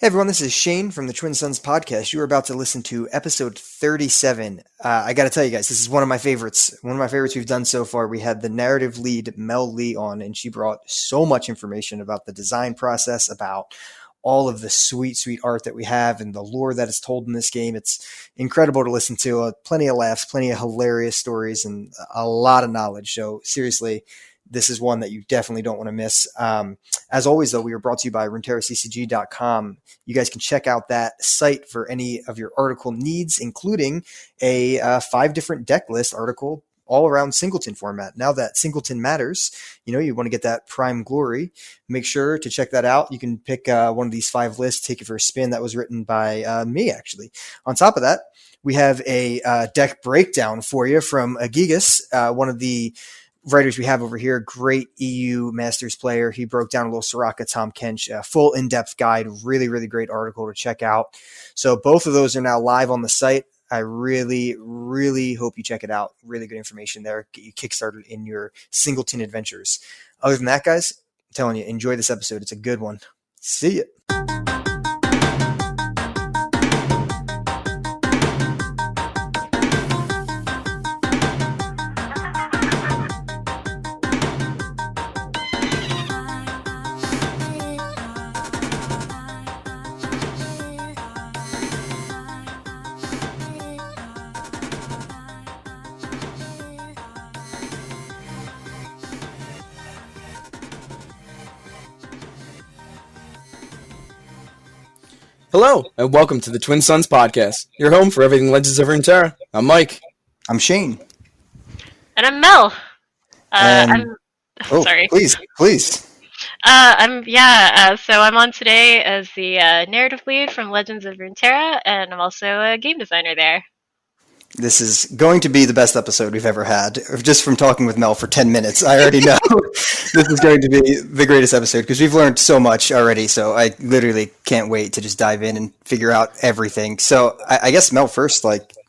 Hey everyone, this is Shane from the Twin Sons podcast. You are about to listen to episode 37. I got to tell you guys, this is one of my favorites. One of my favorites we've done so far. We had the narrative lead, Mel Li, on, and she brought so much information about the design process, about all of the sweet, sweet art that we have and the lore that is told in this game. It's incredible to listen to. Plenty of laughs, plenty of hilarious stories, and a lot of knowledge. So seriously, this is one that you definitely don't want to miss. As always, though, we are brought to you by RuneterraCCG.com. You guys can check out that site for any of your article needs, including a 5 different deck list article all around singleton format. Now that singleton matters, you want to get that prime glory. Make sure to check that out. You can pick one of these 5 lists, take it for a spin. That was written by me, actually. On top of that, we have a deck breakdown for you from Agigas, one of the writers we have over here, great EU Masters player. He broke down a little Soraka, Tom Kench, a full in-depth guide, really, really great article to check out. So both of those are now live on the site. I really, really hope you check it out. Really good information there. Get you kickstarted in your singleton adventures. Other than that, guys, I'm telling you, enjoy this episode. It's a good one. See ya. Hello, and welcome to the Twin Sons podcast, your home for everything Legends of Runeterra. I'm Mike. I'm Shane. And I'm Mel. Sorry. Please. So I'm on today as the narrative lead from Legends of Runeterra, and I'm also a game designer there. This is going to be the best episode we've ever had. Just from talking with Mel for 10 minutes, I already know this is going to be the greatest episode because we've learned so much already. So I literally can't wait to just dive in and figure out everything. So I guess, Mel, first,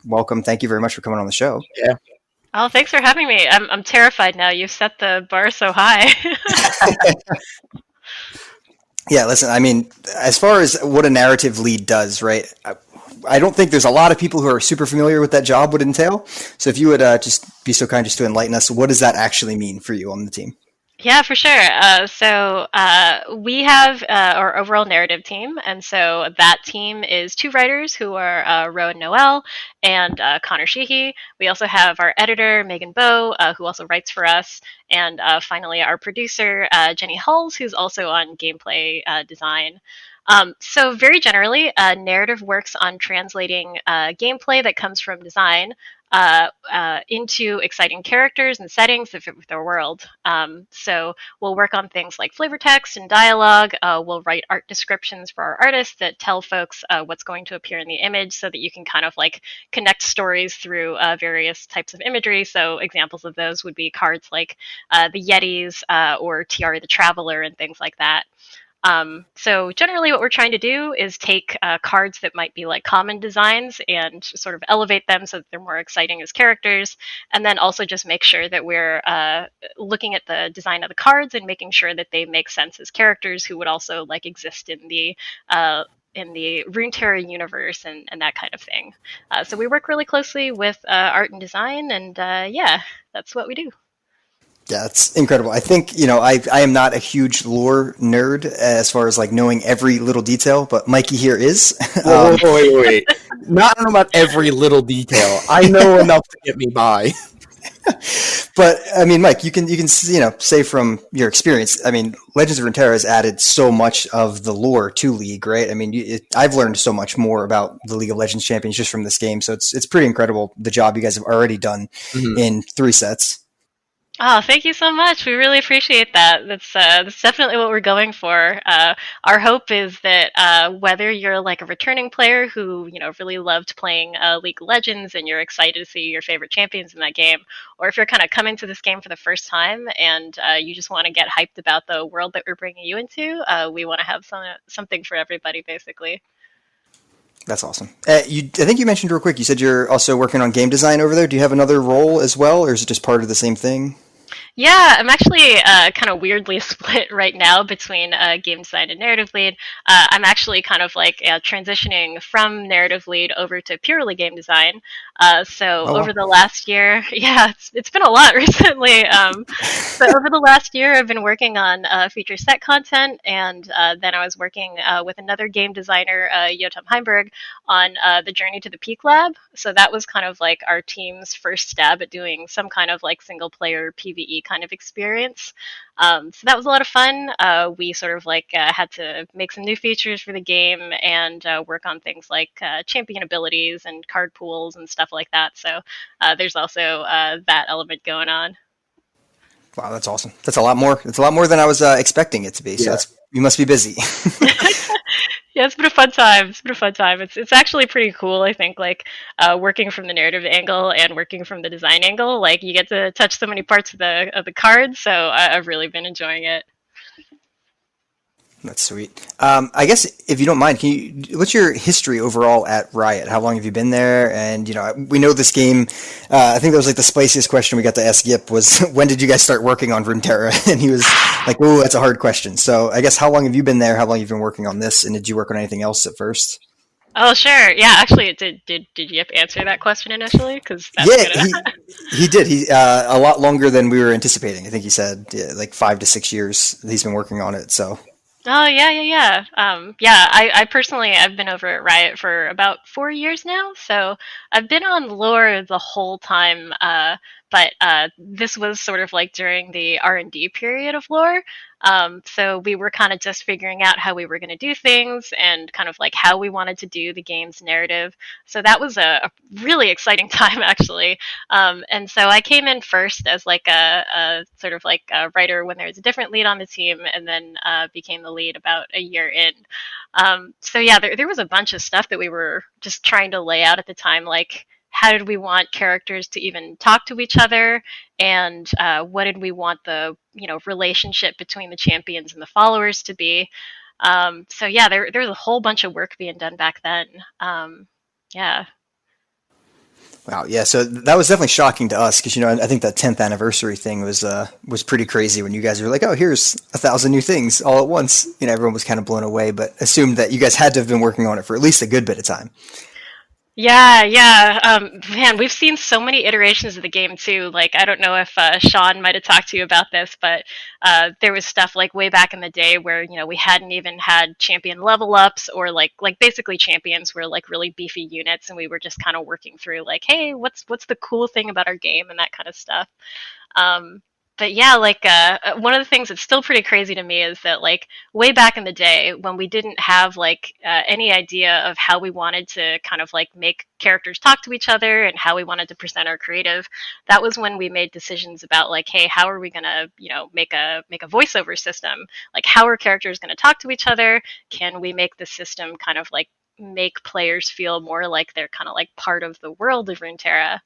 welcome. Thank you very much for coming on the show. Yeah. Oh, thanks for having me. I'm terrified now. You've set the bar so high. Yeah, listen, I mean, as far as what a narrative lead does, right? I don't think there's a lot of people who are super familiar with that job would entail. So if you would just be so kind just to enlighten us, what does that actually mean for you on the team? Yeah, for sure. We have our overall narrative team, and so that team is 2 writers who are Rowan Noel and Connor Sheehy. We also have our editor, Megan Bowe, who also writes for us, and finally our producer, Jenny Hulls, who's also on gameplay design. So very generally, narrative works on translating gameplay that comes from design into exciting characters and settings that fit with their world. So we'll work on things like flavor text and dialogue. We'll write art descriptions for our artists that tell folks what's going to appear in the image so that you can kind of connect stories through various types of imagery. So examples of those would be cards like the Yetis or Tiara the Traveler and things like that. So generally what we're trying to do is take cards that might be common designs and sort of elevate them so that they're more exciting as characters, and then also just make sure that we're looking at the design of the cards and making sure that they make sense as characters who would also exist in the Runeterra universe and that kind of thing. So we work really closely with art and design, and that's what we do. Yeah, it's incredible. I think, I am not a huge lore nerd as far as knowing every little detail, but Mikey here is. Wait. Not about every little detail. I know enough to get me by. But I mean, Mike, you can say from your experience. I mean, Legends of Runeterra has added so much of the lore to League, right? I mean, I've learned so much more about the League of Legends champions just from this game. So it's pretty incredible the job you guys have already done in 3 sets. Oh, thank you so much. We really appreciate that. That's definitely what we're going for. Our hope is that whether you're a returning player who really loved playing League of Legends and you're excited to see your favorite champions in that game, or if you're kind of coming to this game for the first time and you just want to get hyped about the world that we're bringing you into, we want to have something for everybody, basically. That's awesome. I think you mentioned real quick, you said you're also working on game design over there. Do you have another role as well, or is it just part of the same thing? Yeah, I'm actually kind of weirdly split right now between game design and narrative lead. I'm actually kind of like transitioning from narrative lead over to purely game design. So Oh over wow. the last year, yeah, it's been a lot recently. But over the last year, I've been working on feature set content, and then I was working with another game designer, Yotam Heimberg, on the Journey to the Peak Lab. So that was kind of like our team's first stab at doing some kind of like single player PvE kind of experience. So that was a lot of fun. We sort of like had to make some new features for the game and work on things like champion abilities and card pools and stuff like that. So there's also that element going on. Wow, that's awesome. That's a lot more. It's a lot more than I was expecting it to be. So Yeah. that's you must be busy. Yeah, it's been a fun time. It's been a fun time. It's actually pretty cool. I think like working from the narrative angle and working from the design angle, like you get to touch so many parts of the card. So I've really been enjoying it. That's sweet. I guess if you don't mind, can you? What's your history overall at Riot? How long have you been there? And we know this game. I think that was like the spiciest question we got to ask Yip was when did you guys start working on Runeterra? And he was like, "Oh, that's a hard question." So I guess how long have you been there? How long have you been working on this? And did you work on anything else at first? Oh sure, yeah. Actually, did Yip answer that question initially? Because that's Yeah, gonna. he did. He a lot longer than we were anticipating. I think he said like 5 to 6 years he's been working on it. So Oh yeah, yeah, yeah. Yeah, I personally I've been over at Riot for about 4 years now, so I've been on lore the whole time. But this was sort of like during the R&D period of lore. So we were kind of just figuring out how we were going to do things and kind of like how we wanted to do the game's narrative. So that was a really exciting time actually. And so I came in first as like a sort of like a writer when there was a different lead on the team, and then became the lead about a year in. So yeah, there was a bunch of stuff that we were just trying to lay out at the time, like how did we want characters to even talk to each other, and what did we want the relationship between the champions and the followers to be. So yeah, there was a whole bunch of work being done back then. Yeah. wow, yeah. So that was definitely shocking to us because I think that 10th anniversary thing was pretty crazy when you guys were like, oh, here's 1,000 new things all at once. Everyone was kind of blown away, but assumed that you guys had to have been working on it for at least a good bit of time. Yeah, yeah. Man, we've seen so many iterations of the game too. Like, I don't know if Sean might have talked to you about this, but there was stuff like way back in the day where we hadn't even had champion level ups, or like basically champions were like really beefy units, and we were just kind of working through like, hey, what's the cool thing about our game and that kind of stuff. Um, but yeah, like one of the things that's still pretty crazy to me is that like way back in the day when we didn't have like any idea of how we wanted to kind of like make characters talk to each other and how we wanted to present our creative, that was when we made decisions about like, hey, how are we gonna make a voiceover system? Like, how are characters gonna talk to each other? Can we make the system kind of like make players feel more like they're kind of like part of the world of Runeterra?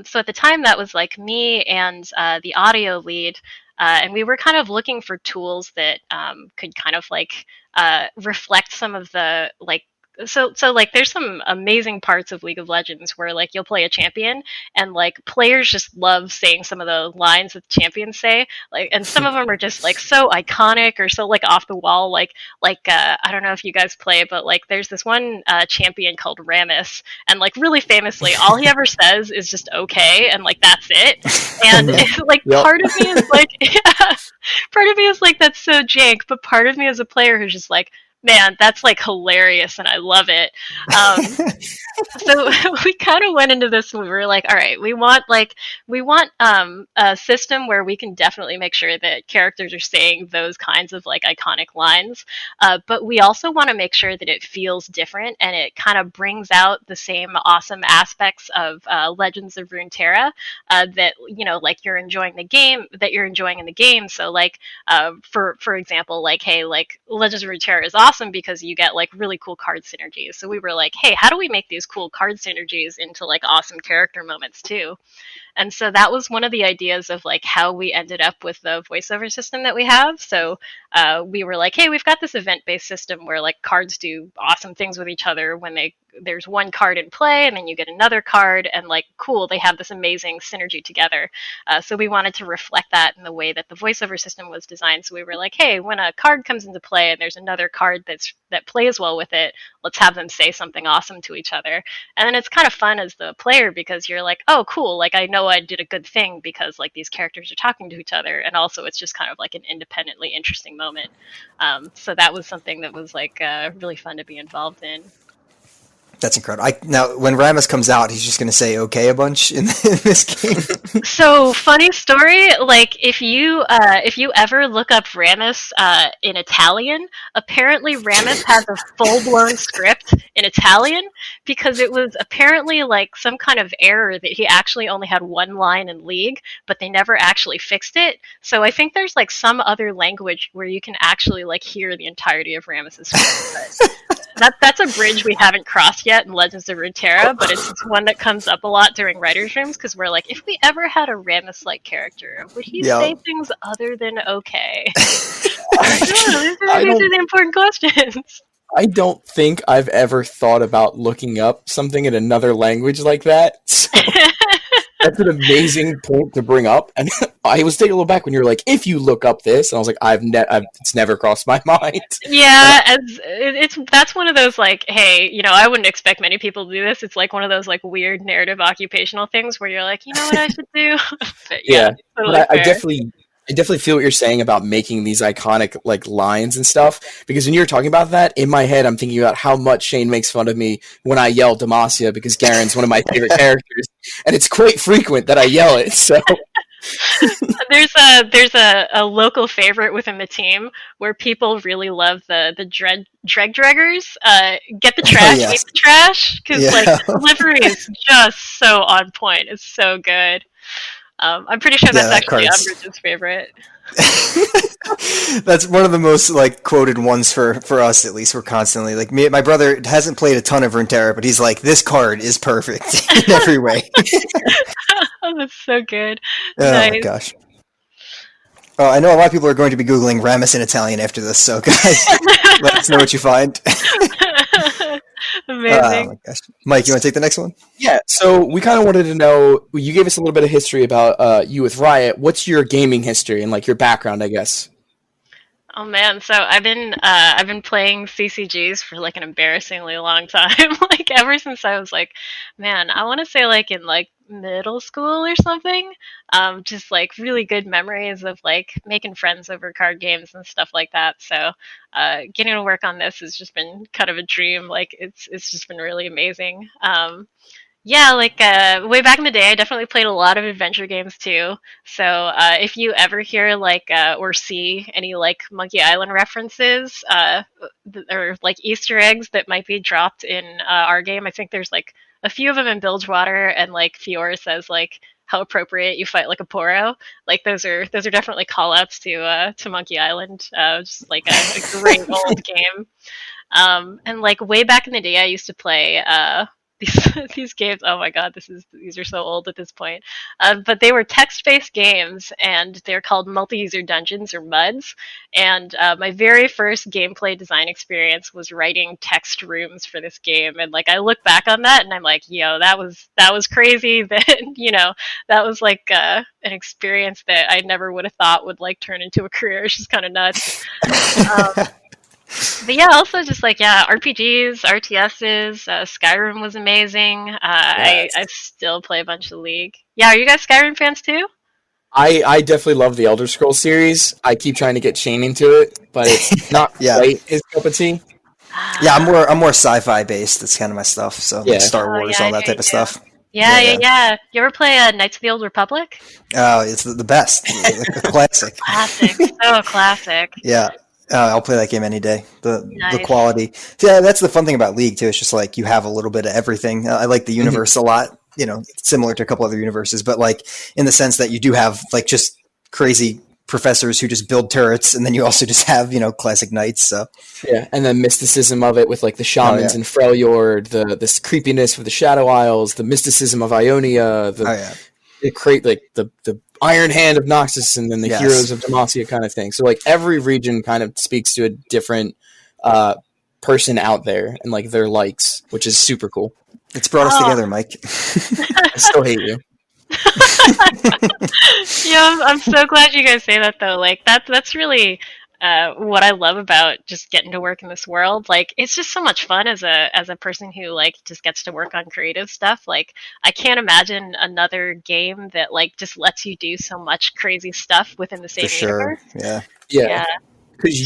So at the time, that was like me and the audio lead, and we were kind of looking for tools that could kind of like reflect some of the like. So like there's some amazing parts of League of Legends where like you'll play a champion and like players just love saying some of the lines that the champions say, like, and some of them are just like so iconic or so like off the wall, I don't know if you guys play, but like there's this one champion called Ramus, and like really famously all he ever says is just okay, and like that's it. And like Yep. part of me is like yeah, part of me is like that's so jank, but part of me as a player who's just like, man, that's like hilarious and I love it. um so we kind of went into this and we were like, all right, we want a system where we can definitely make sure that characters are saying those kinds of like iconic lines, but we also want to make sure that it feels different and it kind of brings out the same awesome aspects of Legends of Runeterra, that like you're enjoying in the game. So like for example, like, hey, like Legends of Runeterra is awesome because you get like really cool card synergies. So we were like, hey, how do we make these cool card synergies into like awesome character moments too? And so that was one of the ideas of like how we ended up with the voiceover system that we have. So we were like, hey, we've got this event-based system where like cards do awesome things with each other when they there's one card in play, and then you get another card, and like cool, they have this amazing synergy together. So we wanted to reflect that in the way that the voiceover system was designed. So we were like, hey, when a card comes into play and there's another card that plays well with it, let's have them say something awesome to each other. And then it's kind of fun as the player because you're like, oh, cool, like I know I did a good thing because like these characters are talking to each other, and also it's just kind of like an independently interesting moment. So that was something that was like really fun to be involved in. That's incredible. Now, when Rammus comes out, he's just going to say "okay" a bunch in this game. So funny story. Like if you ever look up Rammus in Italian, apparently Rammus has a full blown script in Italian because it was apparently like some kind of error that he actually only had one line in League, but they never actually fixed it. So I think there's like some other language where you can actually like hear the entirety of Rammus's script. That's a bridge we haven't crossed yet in Legends of Runeterra, but it's one that comes up a lot during writers' rooms because we're like, if we ever had a Rammus-like character, would he say things other than okay? These are the important questions. I don't think I've ever thought about looking up something in another language like that. So that's an amazing point to bring up. And I was taking a little back when you were like, if you look up this, and I was like, it's never crossed my mind. Yeah, that's one of those like, hey, you know, I wouldn't expect many people to do this. It's like one of those like weird narrative occupational things where you're like, you know what I should do? But, yeah, totally but I definitely feel what you're saying about making these iconic like lines and stuff, because when you're talking about that, in my head I'm thinking about how much Shane makes fun of me when I yell Demacia, because Garen's one of my favorite characters, and it's quite frequent that I yell it. So there's a local favorite within the team where people really love the dreggers. Get the trash, eat the trash, because like delivery is just so on point. It's so good. I'm pretty sure that's actually Umbridge's favorite. That's one of the most like quoted ones for us, at least. We're constantly like, my brother hasn't played a ton of Runeterra, but he's like, this card is perfect in every way. Oh, that's so good. Oh my gosh. Oh, I know a lot of people are going to be Googling Rammus in Italian after this, so guys, let us know what you find. Amazing. Oh my gosh. Mike, you want to take the next one? Yeah, so we kind of wanted to know, you gave us a little bit of history about you with Riot. What's your gaming history and like your background, I guess? Oh man, so I've been playing CCGs for like an embarrassingly long time. Like ever since I was like, man, I want to say like in like middle school or something. Just like really good memories of like making friends over card games and stuff like that. So getting to work on this has just been kind of a dream. Like it's just been really amazing. Yeah, like way back in the day, I definitely played a lot of adventure games too. So if you ever hear like or see any like Monkey Island references or like Easter eggs that might be dropped in our game, I think there's like a few of them in Bilgewater, and like Fiora says like how appropriate you fight like a Poro. Like those are definitely call outs to Monkey Island. Just like a great old game. And like way back in the day, I used to play these games. Oh my god, these are so old at this point. But they were text-based games, and they're called multi-user dungeons or MUDs. And my very first gameplay design experience was writing text rooms for this game. And like I look back on that, and I'm like, yo, that was crazy. That that was like an experience that I never would have thought would like turn into a career. It's just kind of nuts. But yeah, also just like RPGs, RTSs. Skyrim was amazing. I still play a bunch of League. Yeah, are you guys Skyrim fans too? I definitely love the Elder Scrolls series. I keep trying to get Shane into it, but it's not quite his cup of tea. Yeah, I'm more sci-fi based. That's kind of my stuff. So like Star Wars, all that type of stuff. Yeah. You ever play Knights of the Old Republic? Oh, it's the best. The classic. Classic. So classic. Yeah. I'll play that game any day. The quality. So, yeah, that's the fun thing about League too. It's just like you have a little bit of everything. I like the universe a lot. You know, similar to a couple other universes, but like in the sense that you do have like just crazy professors who just build turrets, and then you also just have classic knights. So yeah, and the mysticism of it with like the shamans and Freljord, this creepiness with the Shadow Isles, the mysticism of Ionia, the Iron Hand of Noxus, and then the heroes of Demacia kind of thing. So like every region kind of speaks to a different person out there and like their likes, which is super cool. It's brought us Oh. together, Mike. I still hate you. Yeah, I'm so glad you guys say that though. Like that's really what I love about just getting to work in this world. Like it's just so much fun as a person who like just gets to work on creative stuff. Like I can't imagine another game that like just lets you do so much crazy stuff within the same For sure. universe. Yeah. Yeah. Because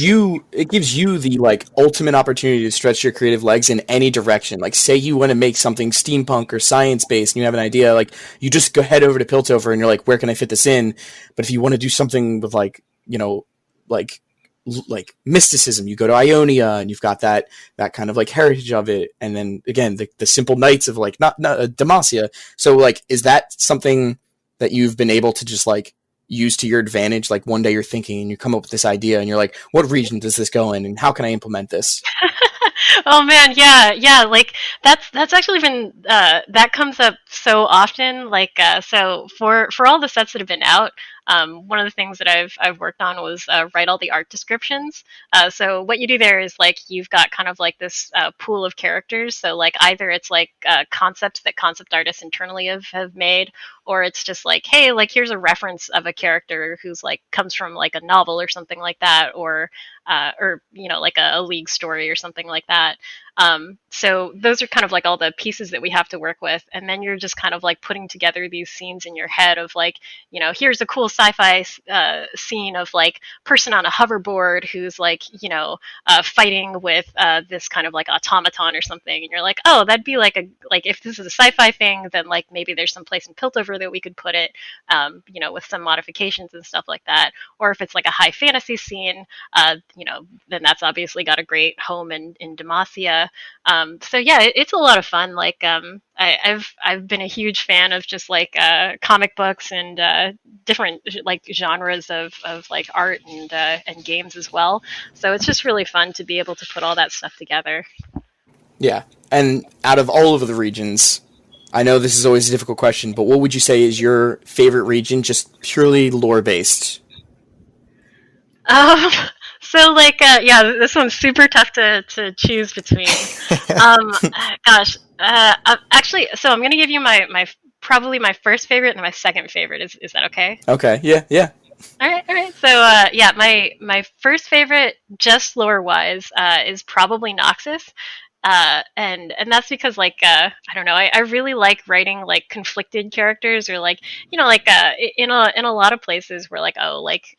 it gives you the like ultimate opportunity to stretch your creative legs in any direction. Like, say you want to make something steampunk or science based, and you have an idea, like you just go head over to Piltover, and you're like, where can I fit this in? But if you want to do something with like, you know, like mysticism, you go to Ionia, and you've got that kind of like heritage of it. And then again, the simple knights of like not Demacia. So like, is that something that you've been able to just like use to your advantage? Like one day you're thinking and you come up with this idea and you're like, what region does this go in and how can I implement this? Oh man, yeah. Like that's actually been that comes up so often. Like so for all the sets that have been out, one of the things that I've worked on was write all the art descriptions. So what you do there is like you've got kind of like this pool of characters. So like either it's like concepts that concept artists internally have made, or it's just like, hey, like here's a reference of a character who's like comes from like a novel or something like that, or you know like a league story or something like that. So those are kind of like all the pieces that we have to work with, and then you're just kind of like putting together these scenes in your head of like, you know, here's a cool sci-fi scene of like person on a hoverboard who's like, you know, fighting with this kind of like automaton or something, and you're like, oh, that'd be like if this is a sci-fi thing, then like maybe there's some place in Piltover that we could put it, you know, with some modifications and stuff like that. Or if it's like a high fantasy scene, you know, then that's obviously got a great home in Demacia. So yeah, it's a lot of fun. Like I've been a huge fan of just like comic books and different like genres of like art and games as well. So it's just really fun to be able to put all that stuff together. Yeah. And out of all of the regions, I know this is always a difficult question, but what would you say is your favorite region, just purely lore based? Um, so like yeah, this one's super tough to choose between. Um, gosh, actually, so I'm gonna give you my probably my first favorite and my second favorite. Is that okay? Okay. Yeah. All right. So yeah, my first favorite, just lore wise, is probably Noxus. And that's because like I don't know, I really like writing like conflicted characters, or like, you know, like in a lot of places where like, oh, like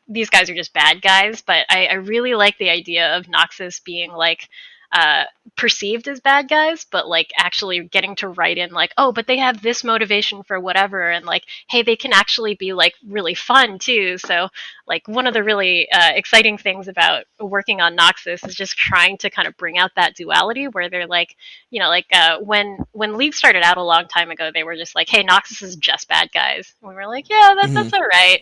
these guys are just bad guys, but I really like the idea of Noxus being like uh perceived as bad guys, but like actually getting to write in like, oh, but they have this motivation for whatever, and like, hey, they can actually be like really fun too. So like one of the really exciting things about working on Noxus is just trying to kind of bring out that duality where they're like, you know, like when League started out a long time ago, they were just like, hey, Noxus is just bad guys. And we were like, yeah, that's all right.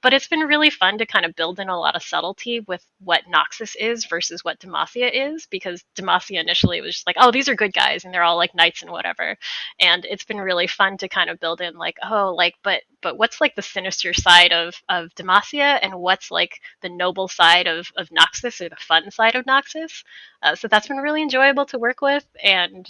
But it's been really fun to kind of build in a lot of subtlety with what Noxus is versus what Demacia is, because Demacia initially was just like, oh, these are good guys and they're all like knights and whatever. And it's been really fun to kind of build in like, oh, like, but what's like the sinister side of Demacia, and what's like the noble side of Noxus, or the fun side of Noxus. So that's been really enjoyable to work with, and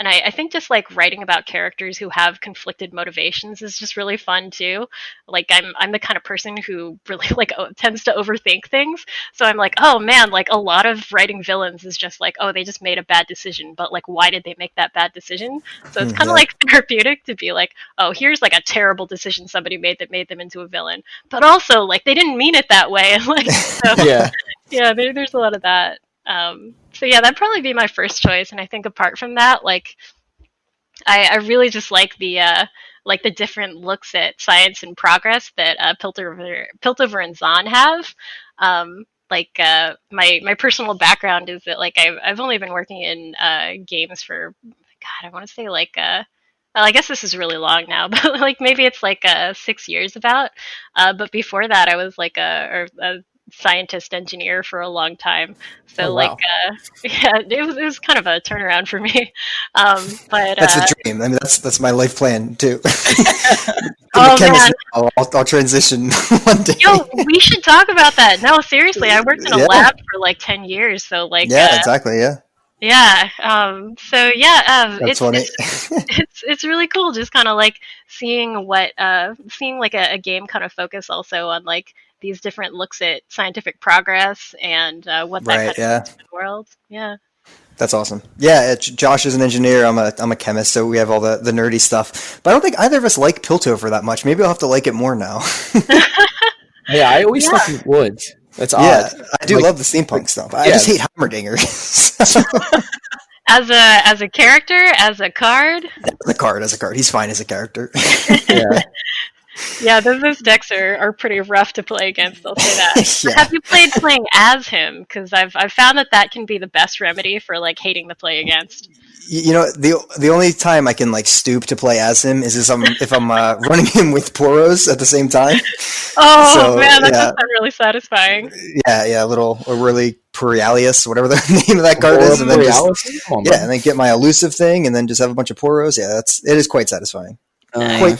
I think just like writing about characters who have conflicted motivations is just really fun too. Like I'm the kind of person who really like tends to overthink things. So I'm like, oh man, like a lot of writing villains is just like, oh, they just made a bad decision, but like why did they make that bad decision? So it's kind of Yeah. like therapeutic to be like, oh, here's like a terrible decision somebody made that made them into a villain, but also like they didn't mean it that way. And like, so Yeah. yeah, there's a lot of that. So yeah, that'd probably be my first choice. And I think apart from that, like I really just like the different looks at science and progress that Piltover and Zahn have. My personal background is that like I've only been working in games for, God, I want to say like well, I guess this is really long now, but like maybe it's like 6 years about. But before that, I was like scientist engineer for a long time. So Oh, wow. yeah, it was kind of a turnaround for me. But That's the dream. I mean, that's my life plan too. I'm a oh chemist man, now. I'll transition one day. yo, we should talk about that. No, seriously, I worked in a Yeah, lab for like 10 years, so yeah, exactly. Yeah, yeah. So yeah, that's funny. it's really cool, just kind of like seeing like a game kind of focus also on like these different looks at scientific progress and what that Right. kind of Yeah, means for the world. Yeah. that's awesome. Yeah, Josh is an engineer. I'm a chemist, so we have all the nerdy stuff. But I don't think either of us like Piltover that much. Maybe I'll have to like it more now. Yeah, I always thought Yeah. you would. That's odd. Yeah, I do Like, love the steampunk stuff. I yeah, just hate Heimerdinger. As a character, as a card, As a card, he's fine as a character. yeah. yeah, those decks are pretty rough to play against. I'll say that. But Yeah. have you played playing as him? Because I've found that can be the best remedy for like hating the play against. You know, the only time I can like stoop to play as him is if I'm running him with Poros at the same time. Oh So man, that does yeah, sound really satisfying. yeah, a little Aureli Borealis, whatever the name of that card Aurora is, and then just Borealis? Come on, yeah, man. and then get my elusive thing, and then just have a bunch of Poros. Yeah, it is quite satisfying. Uh,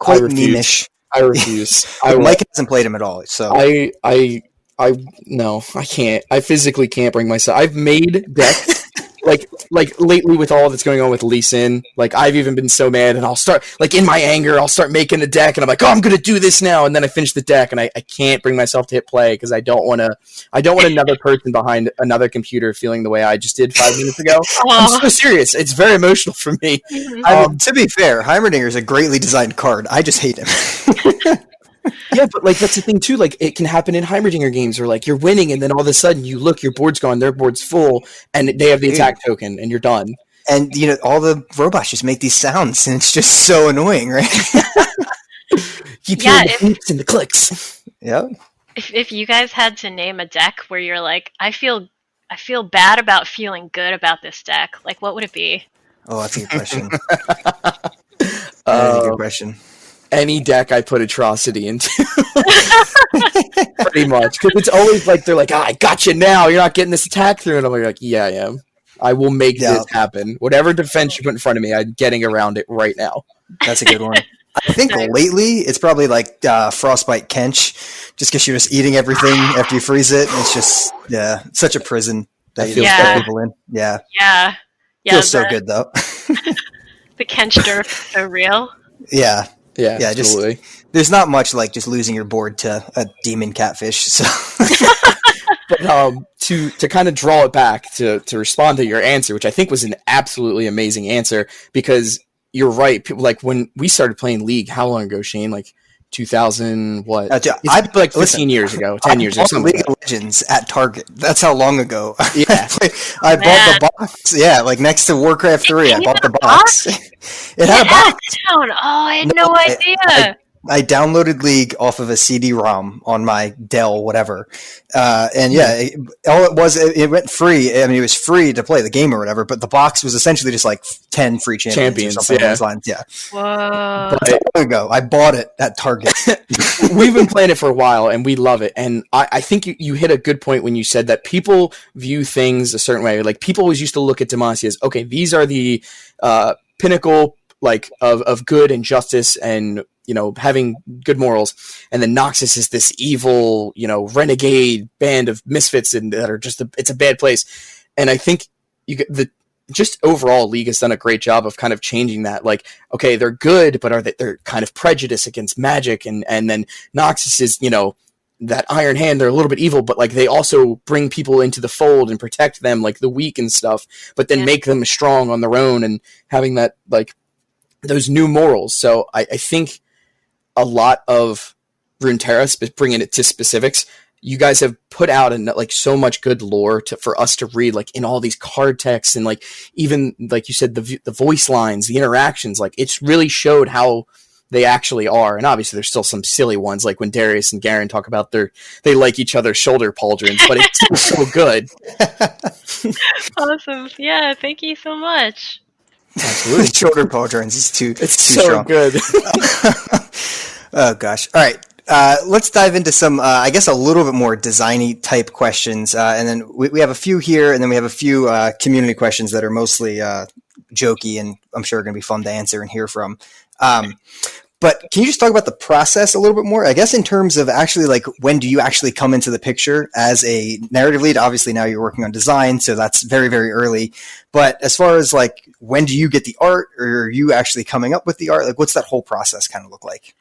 Quite refuse. memeish. I refuse. Mike hasn't played him at all, so I no, I can't. I physically can't bring myself. I've made decks like lately with all that's going on with Lee Sin. Like I've even been so mad, and I'll start like in my anger, I'll start making a deck, and I'm like, oh, I'm gonna do this now, and then I finish the deck, and I can't bring myself to hit play because I don't want another person behind another computer feeling the way I just did 5 minutes ago. I'm so serious. It's very emotional for me. to be fair, Heimerdinger is a greatly designed card. I just hate him. Yeah, but like that's the thing too. Like it can happen in Heimerdinger games where like you're winning, and then all of a sudden you look, your board's gone, their board's full, and they have the attack token, and you're done. And you know, all the robots just make these sounds, and it's just so annoying, right? Keep hearing the beeps and the clicks. Yeah. If you guys had to name a deck where you're like, I feel bad about feeling good about this deck, like what would it be? Oh, that's a good question. That is a good question. Any deck I put Atrocity into. Pretty much. Because it's always like, they're like, I got you now. You're not getting this attack through. And I'm like, yeah, I am. I will make this happen. Whatever defense you put in front of me, I'm getting around it right now. That's a good one. I think lately it's probably like Frostbite Kench, just because you're just eating everything after you freeze it. It's just, such a prison that you just put people in. Yeah. Yeah. Feels so good, though. The Kench Derp is so real. Yeah. Yeah, absolutely. Just there's not much like just losing your board to a demon catfish. So, but to kind of draw it back to respond to your answer, which I think was an absolutely amazing answer, because you're right. People like when we started playing League, how long ago, Shane? Like 2000 what? I like 15 years ago, 10 years or something. League of Legends at Target. That's how long ago. Yeah, I bought the box. Yeah, like next to Warcraft 3, I bought the box. It had a box. Oh, I had no idea. I downloaded League off of a CD-ROM on my Dell, whatever. And it went free. I mean, it was free to play the game or whatever, but the box was essentially just like 10 free champions or something along those lines. Yeah. Whoa. But long ago, I bought it at Target. We've been playing it for a while, and we love it. And I think you hit a good point when you said that people view things a certain way. Like, people always used to look at Demacia as, okay, these are the pinnacle like of good and justice and, you know, having good morals. And then Noxus is this evil, you know, renegade band of misfits and that are just it's a bad place. And I think just overall League has done a great job of kind of changing that. Like, okay, they're good, but they're kind of prejudiced against magic. And then Noxus is, you know, that Iron Hand, they're a little bit evil, but like they also bring people into the fold and protect them, like the weak and stuff, but then make them strong on their own and having that, like, those new morals. So I think a lot of Runeterra, bringing it to specifics, you guys have put out like so much good lore for us to read, like in all these card texts and like even like you said, the voice lines, the interactions, like it's really showed how they actually are. And obviously there's still some silly ones, like when Darius and Garen talk about they like each other's shoulder pauldrons, but it's so good. Awesome. Yeah, thank you so much. Absolutely. Shoulder pauldrons is too so strong. Good. Oh gosh. All right. Let's dive into some, I guess, a little bit more designy type questions, and then we have a few here, and then we have a few community questions that are mostly jokey, and I'm sure are going to be fun to answer and hear from. But can you just talk about the process a little bit more? I guess in terms of actually, like, when do you actually come into the picture as a narrative lead? Obviously, now you're working on design, so that's very, very early. But as far as, like, when do you get the art, or are you actually coming up with the art? Like, what's that whole process kind of look like?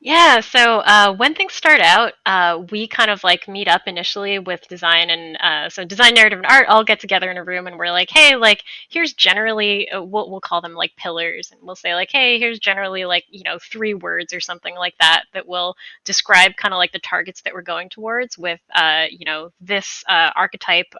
Yeah, so when things start out, we kind of like meet up initially with design and so design, narrative, and art all get together in a room, and we're like, hey, like here's generally we'll call them like pillars, and we'll say like, hey, here's generally like 3 words or something like that that will describe kind of like the targets that we're going towards with this archetype,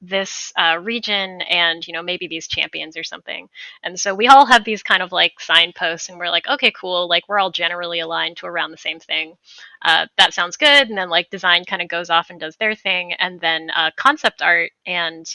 this region, and maybe these champions or something. And so we all have these kind of like signposts, and we're like, okay, cool. Like we're all generally aligned to around the same thing. That sounds good. And then like design kind of goes off and does their thing, and then concept art and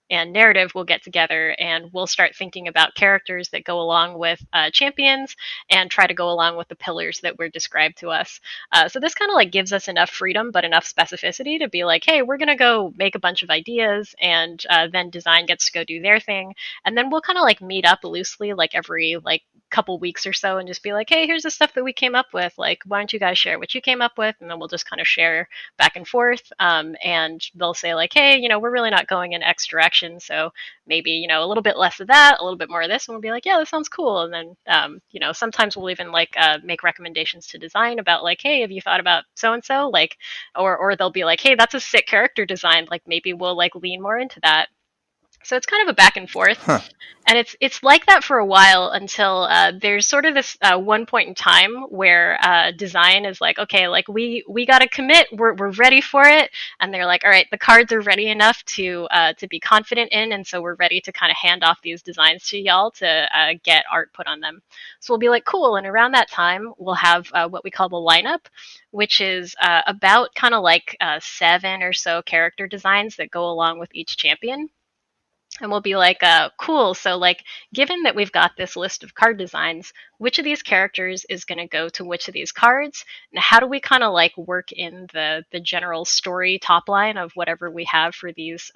narrative will get together, and we'll start thinking about characters that go along with champions and try to go along with the pillars that were described to us. So this kind of like gives us enough freedom but enough specificity to be like, hey, we're gonna go make a bunch of ideas, and then design gets to go do their thing, and then we'll kind of like meet up loosely like every like couple weeks or so and just be like, hey, here's the stuff that we came up with, like why don't you guys share what you came up with, and then we'll just kind of share back and forth. And they'll say like, hey, we're really not going in X direction, so maybe a little bit less of that, a little bit more of this, and we'll be like, yeah, that sounds cool. And then sometimes we'll even like make recommendations to design about like, hey, have you thought about so and so, like, or they'll be like, hey, that's a sick character design, like maybe we'll like lean more into that. So it's kind of a back and forth, Huh. and it's like that for a while until there's sort of this one point in time where design is like, okay, like we got to commit, we're ready for it, and they're like, all right, the cards are ready enough to be confident in, and so we're ready to kind of hand off these designs to y'all to get art put on them. So we'll be like, cool, and around that time we'll have what we call the lineup, which is about kind of like 7 or so character designs that go along with each champion. And we'll be like, cool, so like given that we've got this list of card designs, which of these characters is going to go to which of these cards, and how do we kind of like work in the general story top line of whatever we have for these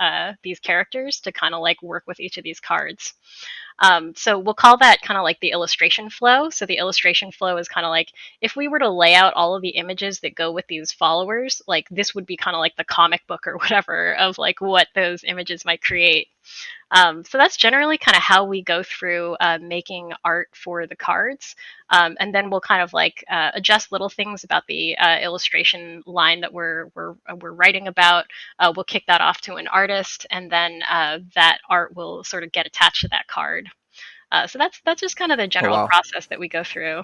characters to kind of like work with each of these cards. So we'll call that kind of like the illustration flow. So the illustration flow is kind of like if we were to lay out all of the images that go with these followers, like this would be kind of like the comic book or whatever of like what those images might create. So that's generally kind of how we go through making art for the cards. And then we'll kind of like adjust little things about the illustration line that we're writing about. We'll kick that off to an artist, and then that art will sort of get attached to that card. So that's just kind of the Oh general wow. process that we go through.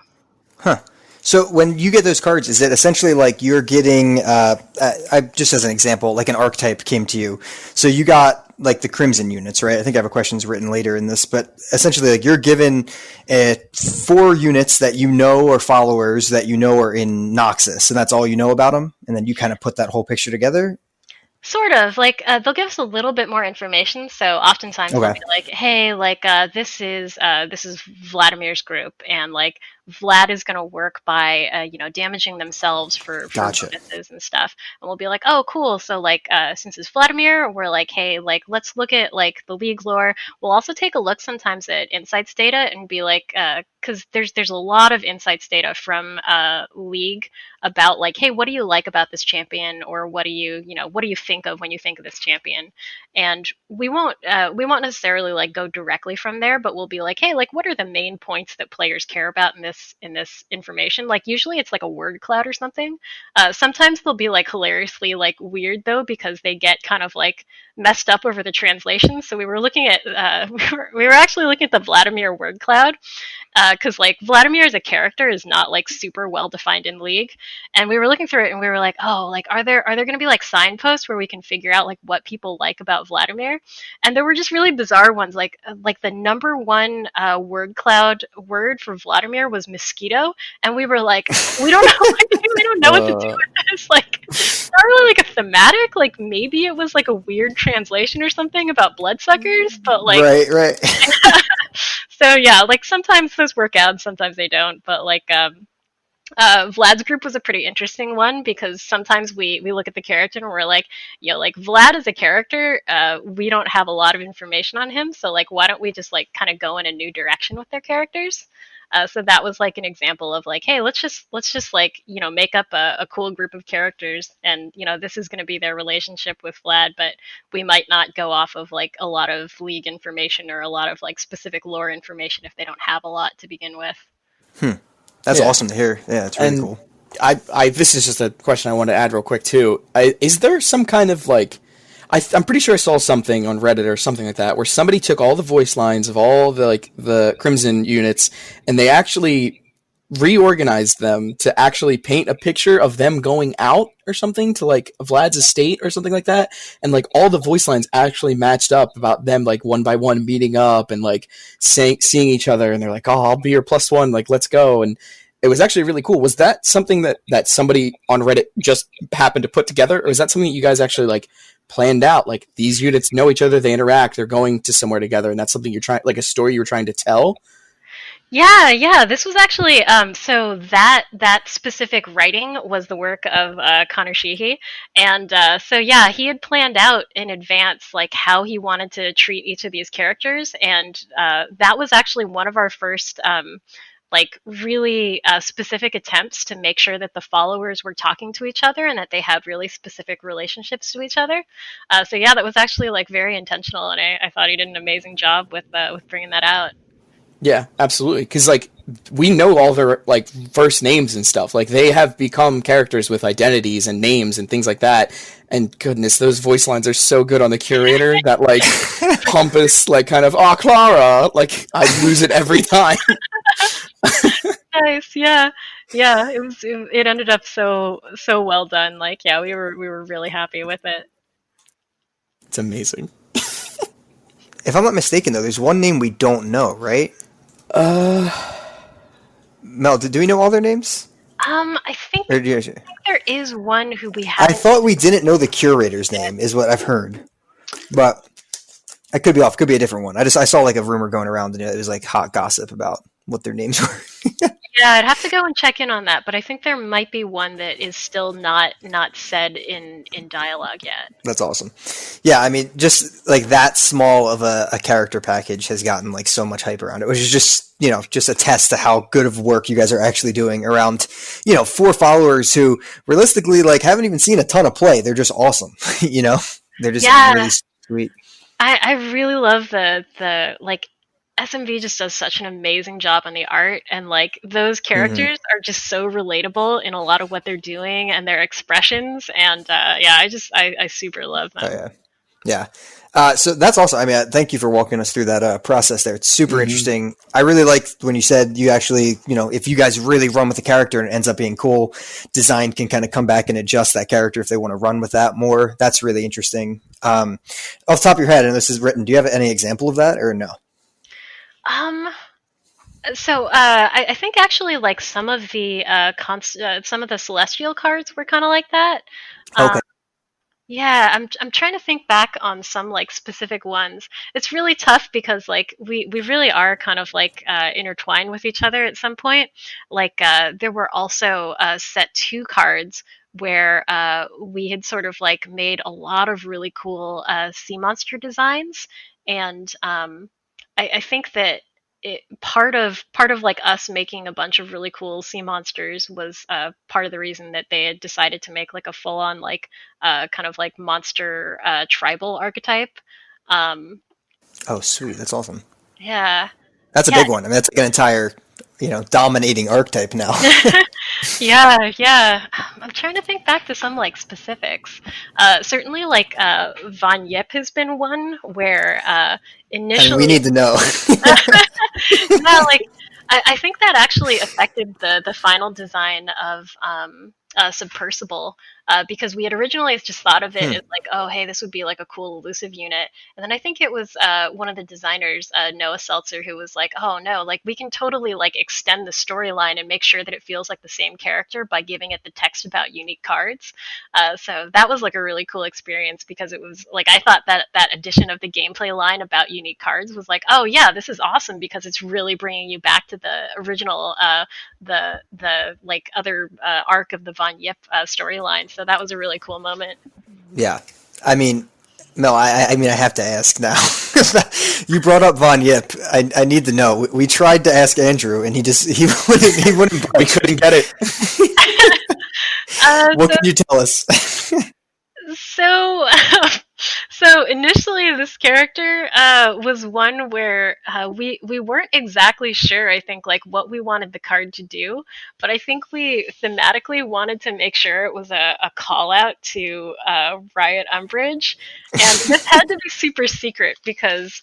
Huh. So when you get those cards, is it essentially like you're getting, just as an example, like an archetype came to you. So you got like the Crimson units, right? I think I have a questions written later in this, but essentially like you're given 4 units that or followers that are in Noxus, and that's all you know about them. And then you kind of put that whole picture together. Sort of like they'll give us a little bit more information. So oftentimes they'll Okay. be like, "Hey, like this is Vladimir's group, and like Vlad is going to work by damaging themselves for Gotcha. bonuses and stuff." And we'll be like, "Oh, cool." So like since it's Vladimir, we're like, "Hey, like let's look at like the league lore." We'll also take a look sometimes at insights data and be like, because there's a lot of insights data from league about like, hey, what do you like about this champion, or what do you think of when you think of this champion? And we won't necessarily like go directly from there, but we'll be like, hey, like what are the main points that players care about in this information? Like usually it's like a word cloud or something. Sometimes they'll be like hilariously like weird though, because they get kind of like messed up over the translation. So we were looking at we were actually looking at the Vladimir word cloud, because like Vladimir as a character is not like super well defined in League, and we were looking through it and we were like, oh, like are there going to be like signposts where we can figure out like what people like about Vladimir? And there were just really bizarre ones, like the number one word cloud word for Vladimir was mosquito, and we were like, we don't know, we don't know what to do Uh, with this. Like, it's not really like a thematic. Like maybe it was like a weird translation or something about bloodsuckers, but like Right. Right. so yeah, like sometimes those work out and sometimes they don't. But like Vlad's group was a pretty interesting one because sometimes we look at the character and we're like, like Vlad as a character, we don't have a lot of information on him, so like why don't we just like kind of go in a new direction with their characters? So that was like an example of like, hey, let's just like make up a cool group of characters, and this is going to be their relationship with Vlad, but we might not go off of like a lot of league information or a lot of like specific lore information if they don't have a lot to begin with. That's Yeah. awesome to hear. Yeah, it's really And cool. this is just a question I want to add real quick too. Is there some kind of like, I'm pretty sure I saw something on Reddit or something like that where somebody took all the voice lines of all the like the Crimson units and they actually reorganized them to actually paint a picture of them going out or something to like Vlad's estate or something like that, and like all the voice lines actually matched up about them like one by one meeting up and like seeing each other, and they're like, oh, I'll be your +1, like let's go. And it was actually really cool. Was that something that somebody on Reddit just happened to put together, or is that something that you guys actually like planned out? Like these units know each other, they interact, they're going to somewhere together, and that's something you're trying, like a story you were trying to tell? Yeah. This was actually so that specific writing was the work of Connor Sheehy, and so yeah, he had planned out in advance like how he wanted to treat each of these characters, and that was actually one of our first like really specific attempts to make sure that the followers were talking to each other and that they had really specific relationships to each other. So yeah, that was actually like very intentional, and I thought he did an amazing job with bringing that out. Yeah, absolutely. Because like we know all their like first names and stuff. Like they have become characters with identities and names and things like that. And goodness, those voice lines are so good on the curator. That like pompous, like kind of Clara. Like I lose it every time. Nice, yeah. It ended up so well done. Like, yeah, we were really happy with it. It's amazing. If I'm not mistaken, though, there's one name we don't know, right? Uh, Mel, do we know all their names? I think Or do you, there is one who we I haven't. thought we didn't know the curator's name, is what I've heard, but I could be off. Could be a different one. I saw like a rumor going around, and it was like hot gossip about what their names were. Yeah, I'd have to go and check in on that, but I think there might be one that is still not said in dialogue yet. That's awesome. Yeah, I mean, just like that small of a character package has gotten like so much hype around it, which is just just a test to how good of work you guys are actually doing around 4 followers who realistically like haven't even seen a ton of play. They're just awesome. They're just Yeah, really sweet. I really love the like SMV just does such an amazing job on the art, and like those Hmm. characters are just so relatable in a lot of what they're doing and their expressions, and yeah, I super love Oh them. yeah, yeah. So that's also. I mean, thank you for walking us through that process there. It's super mhm. interesting. I really liked when you said you actually, if you guys really run with the character and it ends up being cool, design can kind of come back and adjust that character if they want to run with that more. That's really interesting. Off the top of your head, and this is written, do you have any example of that or no? Um, so I think actually like some of the celestial cards were kind of like that. Um, Okay. Yeah, I'm trying to think back on some like specific ones. It's really tough because like we really are kind of like intertwined with each other at some point. Like there were also set 2 cards where we had sort of like made a lot of really cool sea monster designs, and I think that part of like us making a bunch of really cool sea monsters was part of the reason that they had decided to make like a full on like kind of like monster tribal archetype. Um, Oh, sweet. That's awesome. yeah, That's a yeah, big one. I mean, that's like an entire, dominating archetype now. yeah. I'm trying to think back to some like specifics. Certainly, like Von Yip has been one where I mean, we initially need to know. yeah, like I think that actually affected the final design of Submersible because we had originally just thought of it Hmm. as like, oh, hey, this would be like a cool elusive unit. And then I think it was one of the designers, Noah Seltzer, who was like, oh no, like we can totally like extend the storyline and make sure that it feels like the same character by giving it the text about unique cards. So that was like a really cool experience because it was like I thought that that addition of the gameplay line about unique cards was like, oh yeah, this is awesome because it's really bringing you back to the original, the like other arc of the Von Yip storyline. So that was a really cool moment. Yeah. I mean, Mel, I mean, I have to ask now. You brought up Von Yip. I need to know. We tried to ask Andrew, and he wouldn't We budge. couldn't get it. What So can you tell us? so so initially this character was one where we weren't exactly sure, I think, like what we wanted the card to do, but I think we thematically wanted to make sure it was a call out to Riot Umbridge, and this had to be super secret because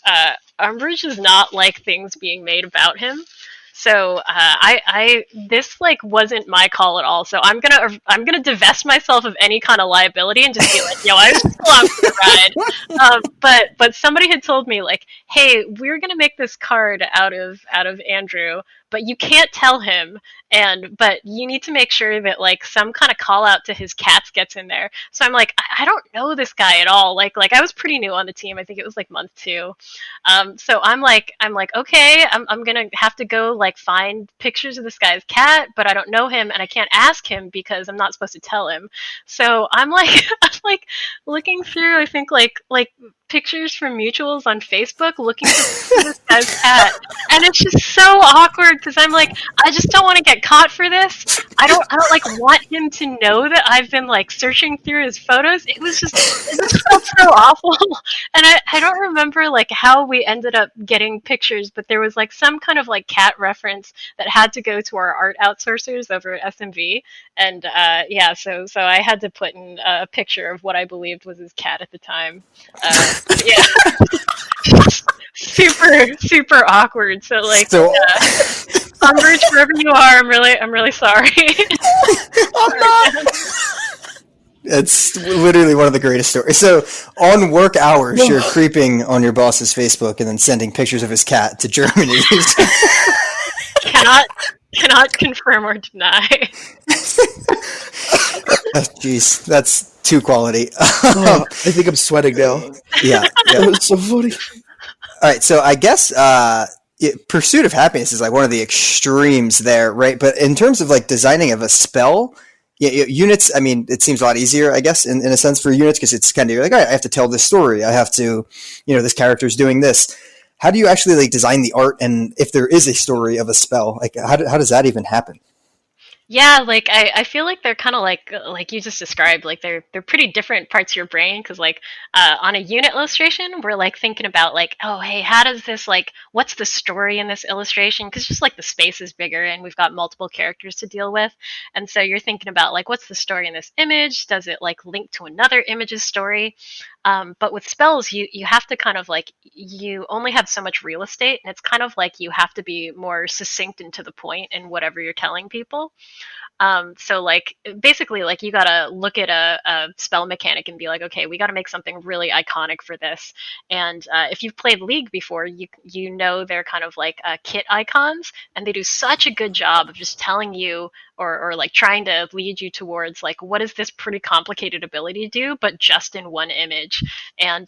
Umbridge does not like things being made about him. So I this like wasn't my call at all. So I'm gonna divest myself of any kind of liability and just be like, yo, I was just along for the ride. But somebody had told me like, hey, we're gonna make this card out of Andrew, but you can't tell him, and but you need to make sure that like some kind of call out to his cats gets in there. So I'm like, I don't know this guy at all. Like I was pretty new on the team. I think it was like month two. So I'm like, okay, I'm gonna have to go like find pictures of this guy's cat, but I don't know him and I can't ask him because I'm not supposed to tell him. So I'm like, I'm like looking through, I think like pictures from mutuals on Facebook, looking for pictures of this guy's cat, and it's just so awkward because I'm like, I just don't want to get caught for this. I don't like want him to know that I've been like searching through his photos. It just felt so awful. And I don't remember like how we ended up getting pictures, but there was like some kind of like cat reference that had to go to our art outsourcers over at SMV, and yeah, so I had to put in a picture of what I believed was his cat at the time. Yeah, super awkward. So like, So Umbridge, wherever you are, I'm really sorry. I'm not. It's literally one of the greatest stories. So on work hours, you're creeping on your boss's Facebook and then sending pictures of his cat to Germany. cannot cannot confirm or deny. Jeez, that's too quality. Oh, I think I'm sweating now. Yeah, That yeah. was so funny. All right, so I guess pursuit of happiness is like one of the extremes there, right? But in terms of like designing of a spell, yeah, units. I mean, it seems a lot easier, I guess, in a sense for units because it's kind of you're like, all right, I have to tell this story. I have to, this character's doing this. How do you actually like design the art, and if there is a story of a spell, like how does that even happen? Yeah, like I feel like they're kind of like you just described, like they're pretty different parts of your brain because like on a unit illustration, we're like thinking about like, oh hey, how does this like what's the story in this illustration? Because just like the space is bigger and we've got multiple characters to deal with, and so you're thinking about like what's the story in this image? Does it like link to another image's story? But with spells, you have to kind of like you only have so much real estate, and it's kind of like you have to be more succinct and to the point in whatever you're telling people. So like basically like you gotta look at a spell mechanic and be like, okay, we gotta make something really iconic for this. And if you've played League before, you know they're kind of like kit icons, and they do such a good job of just telling you or like trying to lead you towards like what does this pretty complicated ability do, but just in one image. And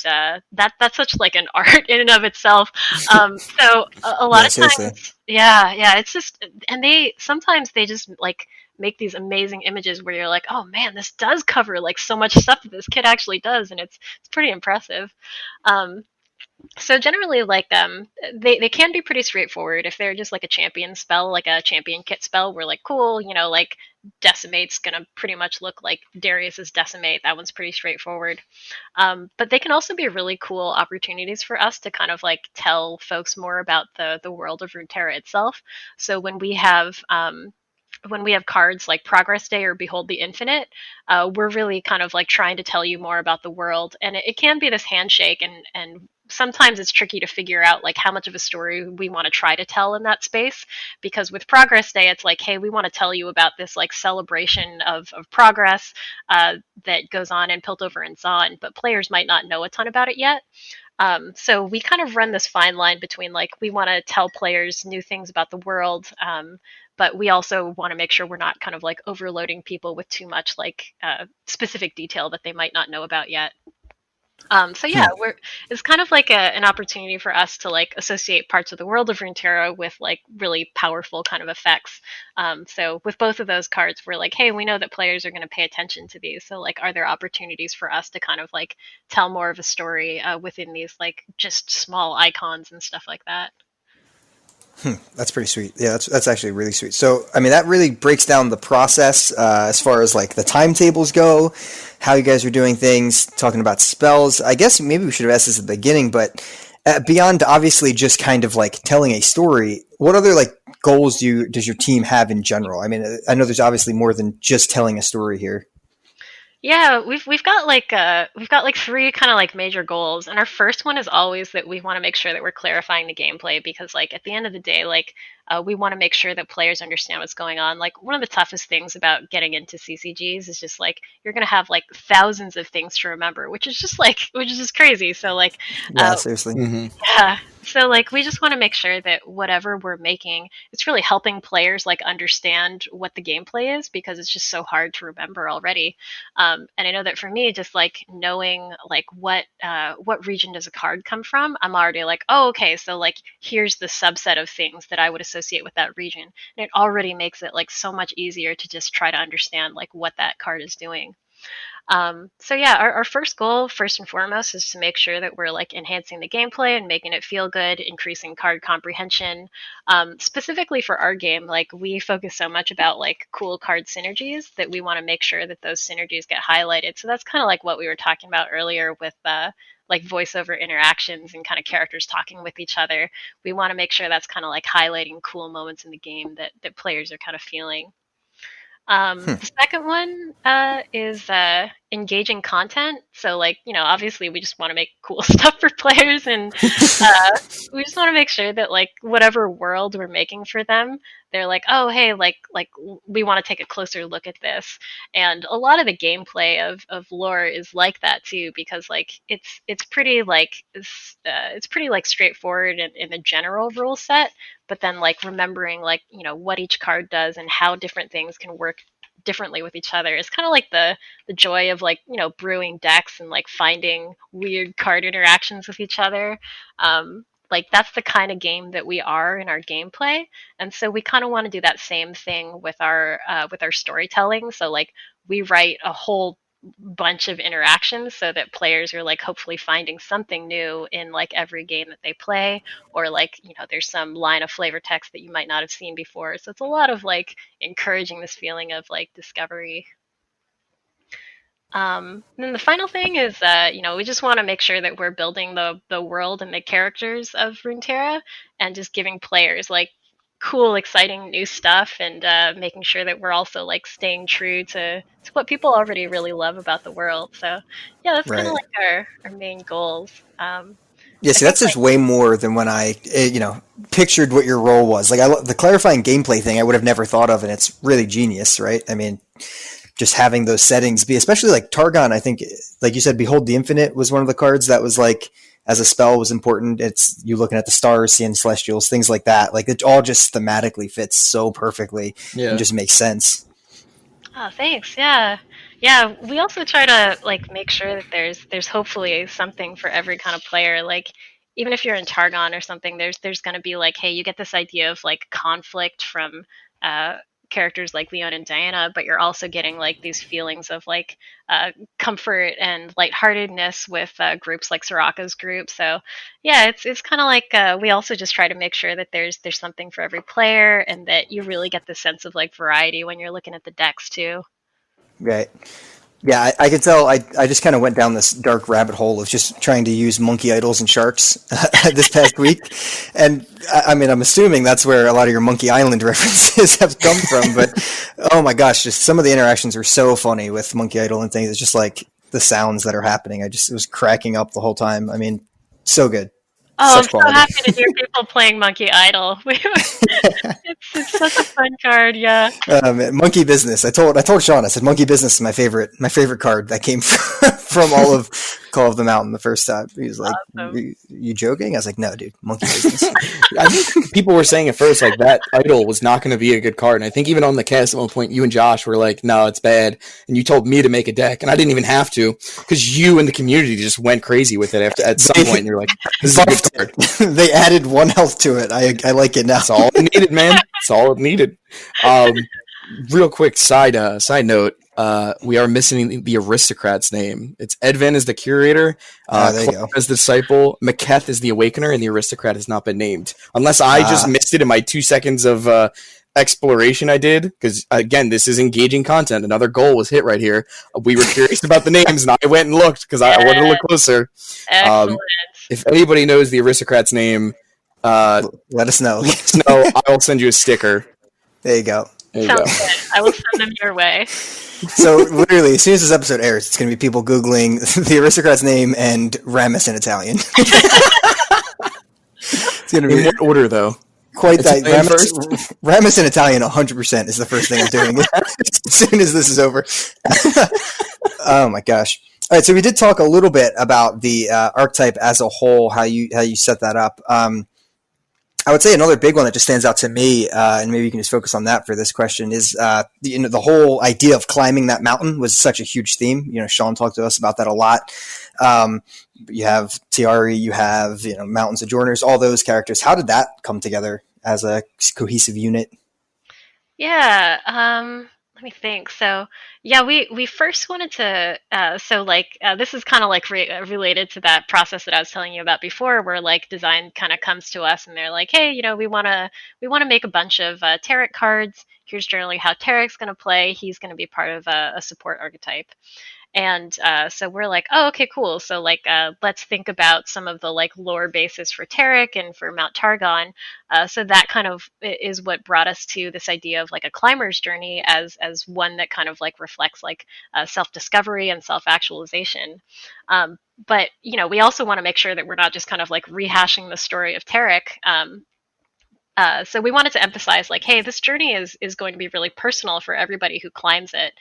that's such like an art in and of itself. So a lot Yeah, of seriously. times, yeah, it's just and they sometimes they just like make these amazing images where you're like, oh man, this does cover like so much stuff that this kid actually does, and it's pretty impressive. Um, so generally, like they can be pretty straightforward if they're just like a champion spell, like a champion kit spell. We're like, cool, like Decimate's gonna pretty much look like Darius's Decimate. That one's pretty straightforward. But they can also be really cool opportunities for us to kind of like tell folks more about the world of Runeterra itself. So when we have cards like Progress Day or Behold the Infinite, we're really kind of like trying to tell you more about the world, and it can be this handshake, and sometimes it's tricky to figure out like how much of a story we want to try to tell in that space, because with Progress Day it's like, hey, we want to tell you about this like celebration of progress that goes on in Piltover and Zon, but players might not know a ton about it yet. So we kind of run this fine line between like we want to tell players new things about the world, but we also want to make sure we're not kind of like overloading people with too much like specific detail that they might not know about yet. So yeah, it's kind of like an opportunity for us to like associate parts of the world of Runeterra with like really powerful kind of effects. So with both of those cards, we're like, hey, we know that players are going to pay attention to these. So like, are there opportunities for us to kind of like tell more of a story within these like just small icons and stuff like that? That's pretty sweet. Yeah, that's actually really sweet. So, I mean, that really breaks down the process as far as like the timetables go, how you guys are doing things, talking about spells. I guess maybe we should have asked this at the beginning, but beyond obviously just kind of like telling a story, what other like goals does your team have in general? I mean, I know there's obviously more than just telling a story here. Yeah, we've got like three kind of like major goals, and our first one is always that we want to make sure that we're clarifying the gameplay, because like at the end of the day, like we want to make sure that players understand what's going on. Like one of the toughest things about getting into CCGs is just like you're gonna have like thousands of things to remember, which is just crazy. So like Yeah, seriously. yeah. So like we just want to make sure that whatever we're making, it's really helping players like understand what the gameplay is, because it's just so hard to remember already. And I know that for me, just like knowing like what region does a card come from, I'm already like, oh, okay, so like here's the subset of things that I would associate with that region, and it already makes it like so much easier to just try to understand like what that card is doing. So yeah, our first goal, first and foremost, is to make sure that we're like enhancing the gameplay and making it feel good, increasing card comprehension. Specifically for our game, like we focus so much about like cool card synergies that we want to make sure that those synergies get highlighted. So that's kind of like what we were talking about earlier with like voiceover interactions and kind of characters talking with each other. We want to make sure that's kind of like highlighting cool moments in the game that players are kind of feeling. The second one is engaging content. So, like, obviously, we just want to make cool stuff for players, and we just want to make sure that, like, whatever world we're making for them, they're like, oh, hey, like we want to take a closer look at this. And a lot of the gameplay of lore is like that too, because like it's pretty like it's pretty like straightforward in the general rule set, but then like remembering like what each card does and how different things can work differently with each other is kind of like the joy of like brewing decks and like finding weird card interactions with each other. Like that's the kind of game that we are in our gameplay, and so we kind of want to do that same thing with our storytelling. So like we write a whole bunch of interactions so that players are like hopefully finding something new in like every game that they play, or like there's some line of flavor text that you might not have seen before. So it's a lot of like encouraging this feeling of like discovery. And then the final thing is, we just want to make sure that we're building the world and the characters of Runeterra, and just giving players like cool, exciting new stuff, and making sure that we're also like staying true to what people already really love about the world. So yeah, that's kind of Right. like our main goals. Yeah, I see, think that's just way more than when I, pictured what your role was. Like, the clarifying gameplay thing, I would have never thought of, and it's really genius, right? I mean, just having those settings be, especially like Targon, I think, like you said, Behold the Infinite was one of the cards that was like, as a spell was important. It's you looking at the stars, seeing celestials, things like that. Like, it all just thematically fits so perfectly and just makes sense. Oh, thanks. Yeah. Yeah, we also try to like make sure that there's hopefully something for every kind of player. Like even if you're in Targon or something, there's going to be like, hey, you get this idea of like conflict from uh characters like Leon and Diana, but you're also getting like these feelings of like comfort and lightheartedness with groups like Soraka's group. So yeah, it's kind of like we also just try to make sure that there's something for every player, and that you really get the sense of like variety when you're looking at the decks too. Right. Yeah, I could tell. I just kind of went down this dark rabbit hole of just trying to use monkey idols and sharks this past week, and I mean, I'm assuming that's where a lot of your Monkey Island references have come from. But oh my gosh, just some of the interactions are so funny with Monkey Idol and things. It's just like the sounds that are happening. It was cracking up the whole time. I mean, So good. Oh, I'm Such so quality. happy to hear people playing Monkey Idol. It's such a fun card, yeah. Monkey Business. I told Sean. I said Monkey Business is my favorite card that came from all of Call of the Mountain the first time. He was like, Awesome. You joking?" I was like, "No, dude, Monkey Business." I think people were saying at first like that idol was not going to be a good card, and I think even on the cast at one point, you and Josh were like, "No, it's bad," and you told me to make a deck, and I didn't even have to because you and the community just went crazy with it after at some point. And you're like, "This is a good card." They added one health to it. I like it now. That's all it needed, man. That's all it needed. Real quick side note. We are missing the aristocrat's name. It's Edvin is the curator, There you Clark go. is the disciple, Maketh is the awakener, and the aristocrat has not been named. Unless I just missed it in my 2 seconds of exploration I did, because again, this is engaging content. Another goal was hit right here. We were curious about the names, and I went and looked because I wanted to look closer. Excellent. If anybody knows the aristocrat's name, Let us know. let us know. I'll send you a sticker. There you go. There you Sounds go. good. I will send them your way. So literally, as soon as this episode airs, it's going to be people googling the aristocrat's name and Ramus in Italian. It's going to In be what order, though? quite that. Italian first? Ramus in Italian, 100% is the first thing I'm doing as soon as this is over. Oh my gosh! All right, so we did talk a little bit about the archetype as a whole, how you set that up. I would say another big one that just stands out to me, and maybe you can just focus on that for this question, is the whole idea of climbing that mountain was such a huge theme. Sean talked to us about that a lot. You have Tiari, you have Mountain Sojourners, all those characters. How did that come together as a cohesive unit? Yeah, let me think. So, yeah, we first wanted to. This is kind of like related to that process that I was telling you about before, where like design kind of comes to us and they're like, hey, we want to make a bunch of Tarek cards. Here's generally how Tarek's going to play. He's going to be part of a support archetype. And so we're like, oh, okay, cool. So let's think about some of the like lore basis for Tarek and for Mount Targon. So that kind of is what brought us to this idea of like a climber's journey as one that kind of like reflects like self discovery and self actualization. But we also want to make sure that we're not just kind of like rehashing the story of Tarek. So we wanted to emphasize like, hey, this journey is going to be really personal for everybody who climbs it,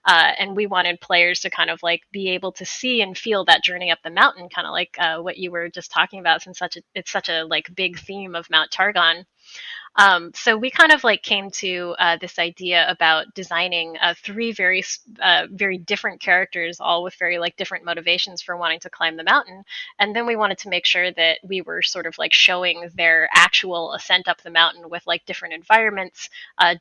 and we wanted players to kind of like be able to see and feel that journey up the mountain, kind of like what you were just talking about, since it's such a like big theme of Mount Targon. So we kind of like came to this idea about designing three very different characters, all with very like different motivations for wanting to climb the mountain. And then we wanted to make sure that we were sort of like showing their actual ascent up the mountain with like different environments,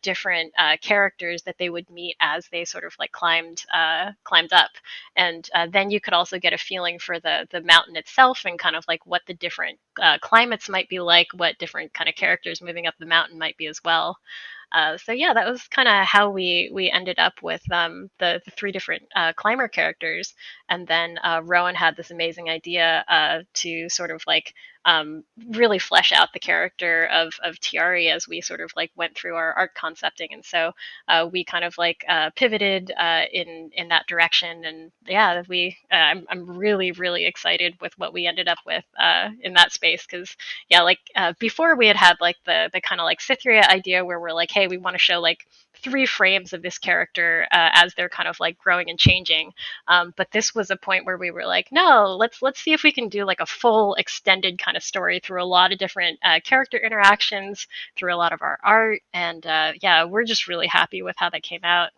different characters that they would meet as they sort of like climbed up. And then you could also get a feeling for the mountain itself and kind of like what the different climates might be like, what different kind of characters moving up the mountain might be as well. So yeah, that was kind of how we ended up with the three different climber characters, and then Rowan had this amazing idea to sort of like really flesh out the character of Tiari as we sort of like went through our art concepting, and so we kind of like pivoted in that direction, and yeah, I'm really excited with what we ended up with in that space, because yeah, like before we had like the kind of like Cytheria idea where we're like, hey, we want to show like 3 frames of this character as they're kind of like growing and changing. But this was a point where we were like, no, let's see if we can do like a full extended kind of story through a lot of different character interactions, through a lot of our art, and yeah, we're just really happy with how that came out.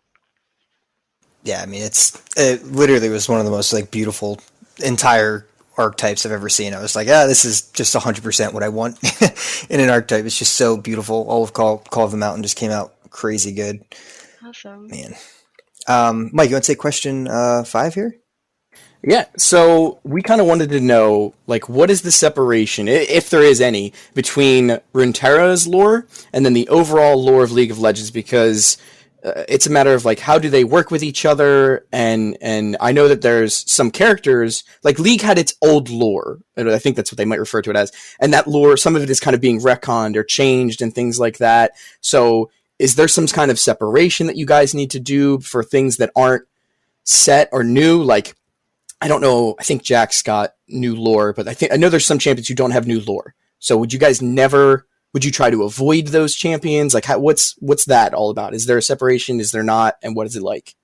Yeah, I mean, it literally was one of the most like beautiful entire archetypes I've ever seen. I was like, this is just 100% what I want in an archetype. It's just so beautiful. All of Call of the Mountain just came out crazy good. Awesome. Man. Mike, you want to take question 5 here? Yeah, so we kind of wanted to know, like, what is the separation, if there is any, between Runeterra's lore and then the overall lore of League of Legends, because it's a matter of, like, how do they work with each other, and I know that there's some characters, like, League had its old lore, and I think that's what they might refer to it as, and that lore, some of it is kind of being retconned or changed and things like that, so is there some kind of separation that you guys need to do for things that aren't set or new, like, I don't know. I think Jack's got new lore, but I know there's some champions who don't have new lore. So would you guys never? Would you try to avoid those champions? Like, what's that all about? Is there a separation? Is there not? And what is it like?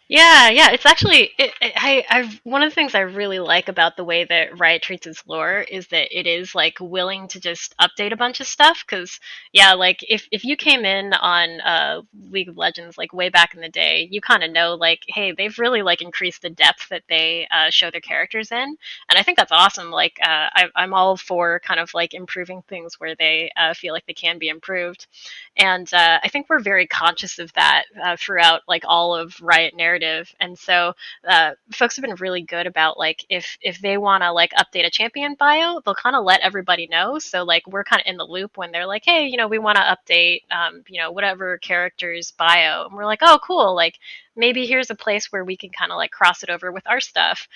Yeah. It's actually one of the things I really like about the way that Riot treats its lore is that it is like willing to just update a bunch of stuff. Because yeah, like if you came in on League of Legends like way back in the day, you kind of know like, hey, they've really like increased the depth that they show their characters in, and I think that's awesome. Like I'm all for kind of like improving things where they feel like they can be improved. And I think we're very conscious of that throughout like all of Riot narrative. And so folks have been really good about like if they want to like update a champion bio, they'll kind of let everybody know. So like we're kind of in the loop when they're like, hey, we want to update whatever character's bio, and we're like, oh cool, like maybe here's a place where we can kind of like cross it over with our stuff.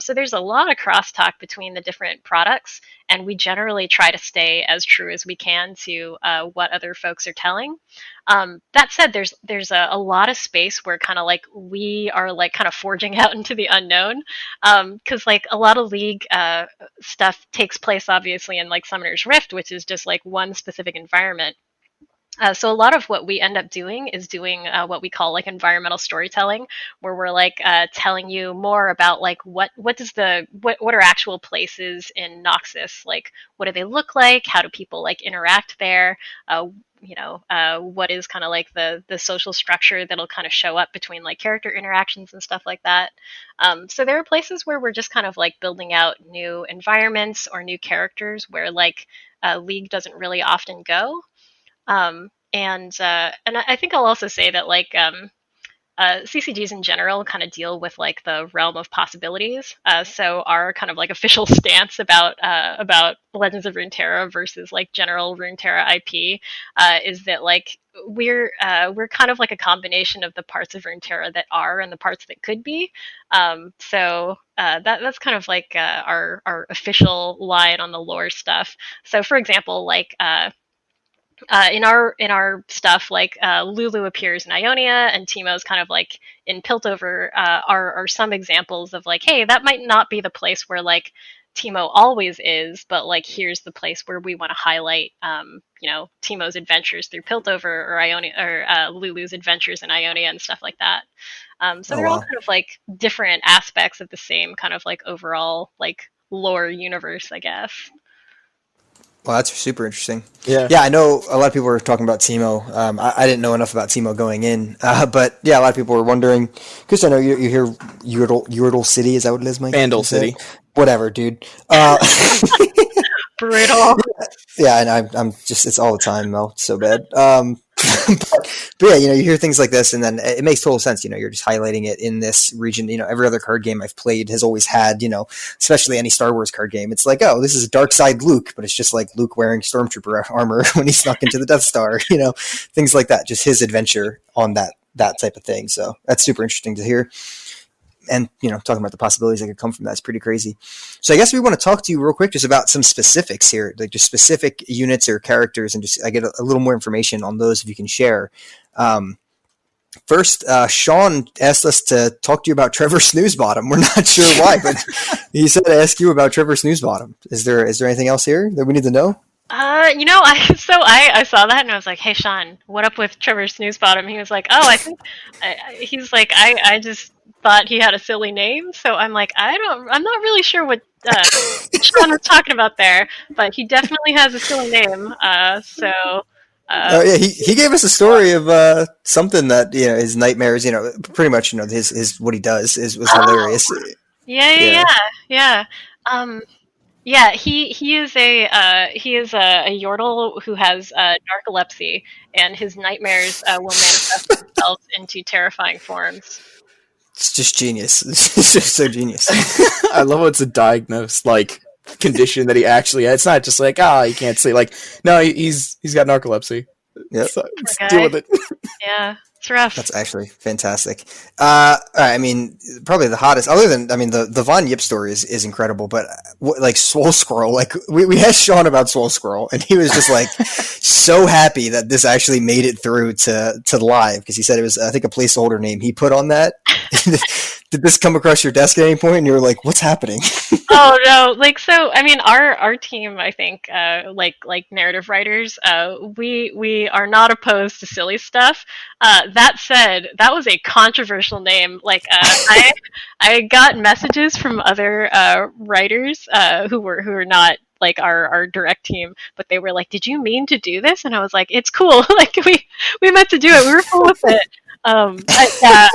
So there's a lot of crosstalk between the different products, and we generally try to stay as true as we can to what other folks are telling. That said, there's a lot of space where kind of like we are like kind of forging out into the unknown, because like a lot of League stuff takes place obviously in like Summoner's Rift, which is just like one specific environment. So a lot of what we end up doing is doing what we call like environmental storytelling, where we're like telling you more about like what are actual places in Noxus, like what do they look like, how do people like interact there, what is kind of like the social structure that'll kind of show up between like character interactions and stuff like that. So there are places where we're just kind of like building out new environments or new characters where like League doesn't really often go. And I think I'll also say that like CCGs in general kind of deal with like the realm of possibilities. So our kind of like official stance about Legends of Runeterra versus like general Runeterra IP is that like we're kind of like a combination of the parts of Runeterra that are and the parts that could be. That's kind of like our official line on the lore stuff. So for example, like in our stuff, like Lulu appears in Ionia, and Teemo's kind of like in Piltover are some examples of like, hey, that might not be the place where like Teemo always is, but like here's the place where we want to highlight, Teemo's adventures through Piltover or Ionia or Lulu's adventures in Ionia and stuff like that. So Oh they're all wow. kind of like different aspects of the same kind of like overall like lore universe, I guess. Well, that's super interesting. Yeah. Yeah, I know a lot of people were talking about Teemo. I didn't know enough about Teemo going in, but yeah, a lot of people were wondering. Because I know you hear Yordle City. Is that what it is, Mike? Vandal You said? City. Whatever, dude. Brutal. Yeah, and I'm just, it's all the time, Mel. It's so bad. But yeah, you hear things like this, and then it makes total sense. You're just highlighting it in this region. Every other card game I've played has always had, especially any Star Wars card game. It's like, oh, this is a dark side Luke, but it's just like Luke wearing Stormtrooper armor when he snuck into the Death Star, things like that. Just his adventure on that type of thing. So that's super interesting to hear. And, talking about the possibilities that could come from that is pretty crazy. So I guess we want to talk to you real quick just about some specifics here, like just specific units or characters, and just I get a little more information on those if you can share. First, Sean asked us to talk to you about Trevor Snoozebottom. We're not sure why, but he said to ask you about Trevor Snoozebottom. Is there anything else here that we need to know? I saw that and I was like, hey Sean, what up with Trevor Snoozebottom? He was like, oh, he's like, I just thought he had a silly name, so I'm like, I'm not really sure what Sean was talking about there, but he definitely has a silly name. Yeah, he gave us a story of something that his nightmares, pretty much his what he does was hilarious. Yeah. Yeah, he is a Yordle who has narcolepsy, and his nightmares will manifest themselves into terrifying forms. It's just genius. It's just so genius. I love how it's a diagnosed condition that he actually has. It's not just like he can't sleep. Like no, he's got narcolepsy. Yep. So, let's deal with it. Yeah, it's rough. That's actually fantastic. All right, I mean, probably the hottest, other than, the Von Yip story is incredible, but like Swole Squirrel, like we asked Sean about Swole Squirrel, and he was just like so happy that this actually made it through to live, because he said it was, I think, a placeholder name he put on that. Did this come across your desk at any point, and you were like, "What's happening?" Oh no, like so. I mean, our team, I think, like narrative writers, we are not opposed to silly stuff. That said, that was a controversial name. Like, I got messages from other writers who were not like our direct team, but they were like, "Did you mean to do this?" And I was like, "It's cool. Like we meant to do it. We were cool with it." Yeah,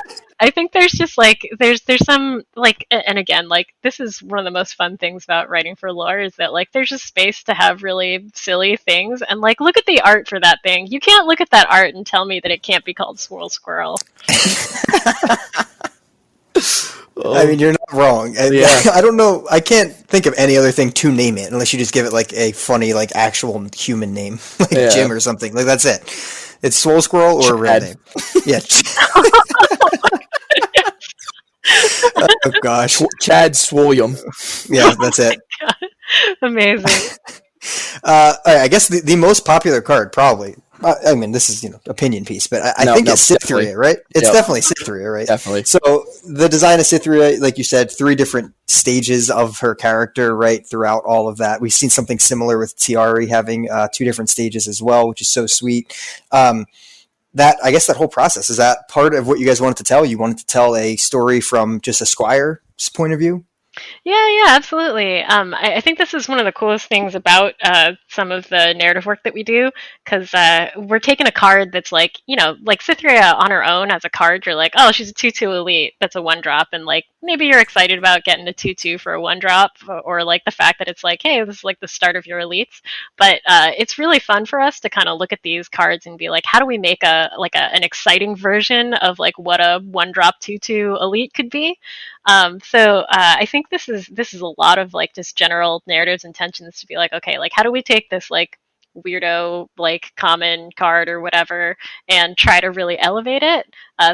I think there's just like there's some like, and again, like this is one of the most fun things about writing for lore is that like there's just space to have really silly things, and like look at the art for that thing. You can't look at that art and tell me that it can't be called Swirl Squirrel. I mean, you're not wrong. I don't know. I can't think of any other thing to name it unless you just give it like a funny, like actual human name, like Jim or something. Like that's it. It's Swole Squirrel or a real name. Yeah. Oh gosh, Chad Swolliam. Yeah, that's it. Amazing. All right, I guess the most popular card probably. I mean, this is opinion piece, but I think it's Cytherea, right? It's definitely Cytherea, right? Definitely. So the design of Cytherea, like you said, 3 different stages of her character, right? Throughout all of that, we've seen something similar with Tiari having 2 different stages as well, which is so sweet. That I guess that whole process, is that part of what you guys wanted to tell? You wanted to tell a story from just a squire's point of view? Yeah, absolutely. I think this is one of the coolest things about some of the narrative work that we do, because we're taking a card that's like, like Cytherea on her own as a card, you're like, oh, she's a 2/2 elite, that's a 1-drop, and like maybe you're excited about getting a 2/2 for a 1-drop, or like the fact that it's like, hey, this is like the start of your elites. But it's really fun for us to kind of look at these cards and be like, how do we make an exciting version of like what a 1-drop 2/2 elite could be? So I think this is a lot of like just general narratives intentions to be like, okay, like how do we take this like weirdo like common card or whatever and try to really elevate it?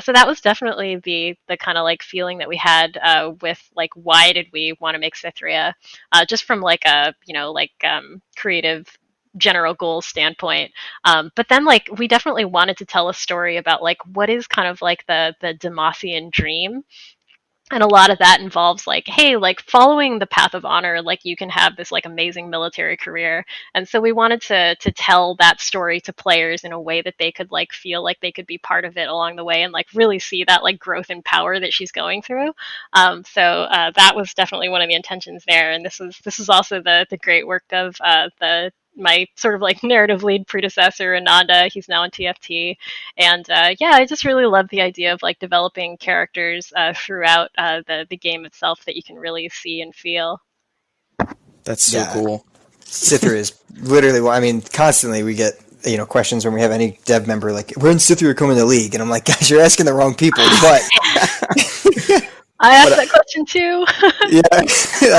So that was definitely the kind of like feeling that we had with like why did we want to make Cytherea, just from like a creative general goals standpoint. But then like we definitely wanted to tell a story about like what is kind of like the Demacian dream. And a lot of that involves like, hey, like following the path of honor, like you can have this like amazing military career. And so we wanted to tell that story to players in a way that they could like feel like they could be part of it along the way and like really see that like growth and power that she's going through. So that was definitely one of the intentions there. And this is also the great work of my sort of like narrative lead predecessor, Ananda. He's now in TFT. And I just really love the idea of like developing characters throughout the game itself that you can really see and feel. That's so cool. Cytherea is literally, I mean, constantly we get questions when we have any dev member like, when Cytherea come in the league? And I'm like, guys, you're asking the wrong people. But I asked that question too. Yeah, I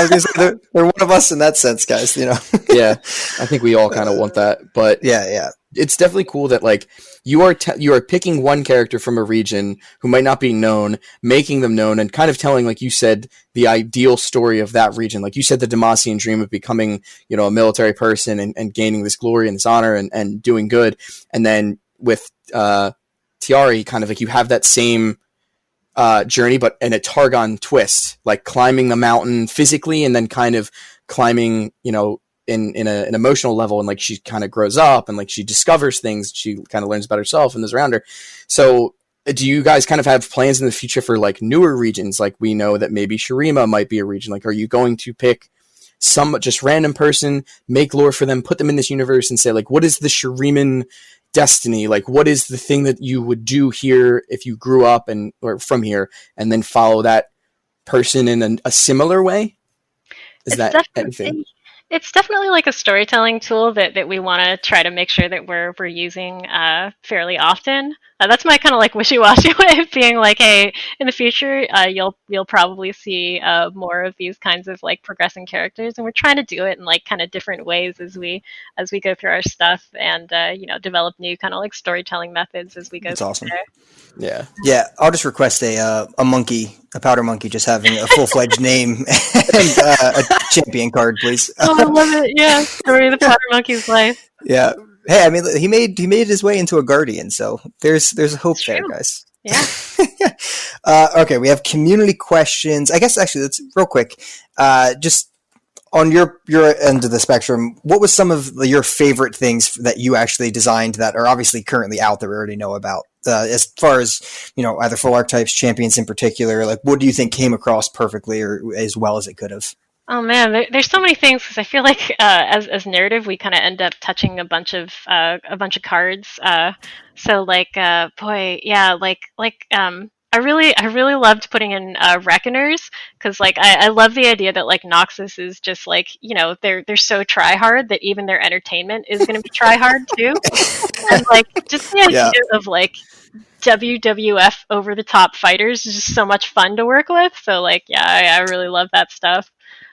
was gonna say they're one of us in that sense, guys. Yeah, I think we all kind of want that, but yeah, it's definitely cool that like you are picking one character from a region who might not be known, making them known, and kind of telling, like you said, the ideal story of that region. Like you said, the Demacian dream of becoming, a military person and gaining this glory and this honor and doing good, and then with Tiari, kind of like you have that same journey, but in a Targon twist, like climbing the mountain physically and then kind of climbing, in an emotional level, and like she kind of grows up and like she discovers things, she kind of learns about herself and those around her. So do you guys kind of have plans in the future for like newer regions? Like we know that maybe Shurima might be a region. Like, are you going to pick some just random person, make lore for them, put them in this universe and say like, what is the Shuriman destiny? Like, what is the thing that you would do here if you grew up or from here, and then follow that person in a similar way? Is that anything? It's definitely like a storytelling tool that we want to try to make sure that we're using fairly often. That's my kind of like wishy-washy way of being like, hey, in the future, you'll probably see more of these kinds of like progressing characters, and we're trying to do it in like kind of different ways as we go through our stuff and develop new kind of like storytelling methods as we go. That's awesome. There. Yeah. I'll just request a monkey, a powder monkey, just having a full-fledged name and a champion card, please. Oh, I love it. Yeah, story of the powder monkey's life. Yeah. Hey, I mean, he made his way into a guardian, so there's hope there, guys. Yeah. Okay, we have community questions. I guess actually, let's real quick. Just on your end of the spectrum, what was some of your favorite things that you actually designed that are obviously currently out that we already know about? As far as either full archetypes, champions in particular, like what do you think came across perfectly or as well as it could have? Oh man, there's so many things because I feel like as narrative we kind of end up touching a bunch of cards. So like boy, yeah, I really loved putting in Reckoners because like I love the idea that like Noxus is just like they're so try hard that even their entertainment is going to be try hard too, and like just the Yeah. idea of like WWF over the top fighters is just so much fun to work with. So like yeah, I really love that stuff.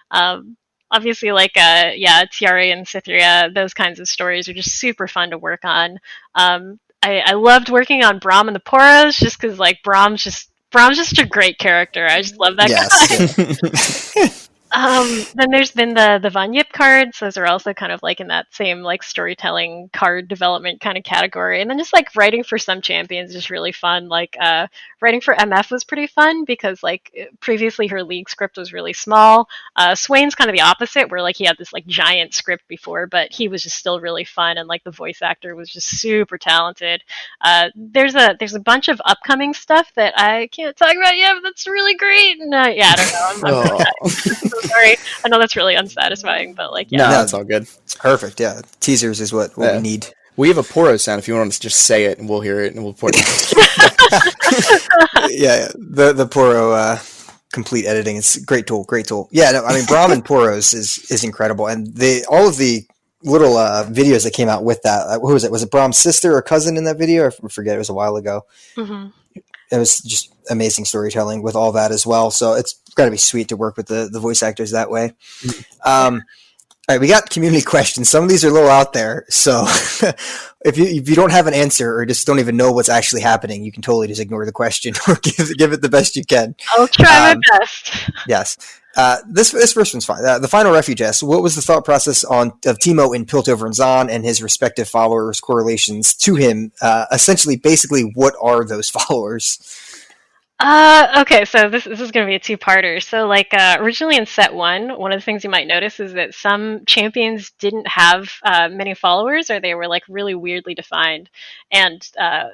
Um, Obviously, like yeah, Tiare and Cytherea, those kinds of stories are just super fun to work on. I loved working on Braum and the Poros just because like Braum's just a great character. I just love that Yes. guy. Then there's been the Von Yip cards. Those are also kind of like in that same like storytelling card development kind of category. And then just like writing for some champions is really fun. Like writing for MF was pretty fun because like previously her league script was really small. Swain's kind of the opposite, where like he had this like giant script before, but he was just still really fun, and like the voice actor was just super talented. There's a bunch of upcoming stuff that I can't talk about yet, but that's really great. And yeah, I don't know. I'm so sorry. I know that's really unsatisfying, but like, yeah. No, that's all good. It's perfect. Yeah, teasers is what we need. We have a Poro sound if you want to just say it, and we'll hear it, and we'll put it. Yeah, the Poro complete editing. It's a great tool. Great tool. Yeah, no, I mean Braum and Poros is incredible, and all of the little videos that came out with that. Who was it? Was it Braum's sister or cousin in that video? I forget. It was a while ago. Mm-hmm. It was just amazing storytelling with all that as well. So it's got to be sweet to work with the voice actors that way. All right, we got community questions. Some of these are a little out there, so if you don't have an answer or just don't even know what's actually happening, you can totally just ignore the question or give it the best you can. I'll try my best. Yes. This first one's fine. The Final Refuge asks, what was the thought process of Teemo in Piltover and Zahn and his respective followers' correlations to him? Essentially, basically, what are those followers? Okay, so this is going to be a two-parter. So, like, originally in set one of the things you might notice is that some champions didn't have many followers, or they were like really weirdly defined. And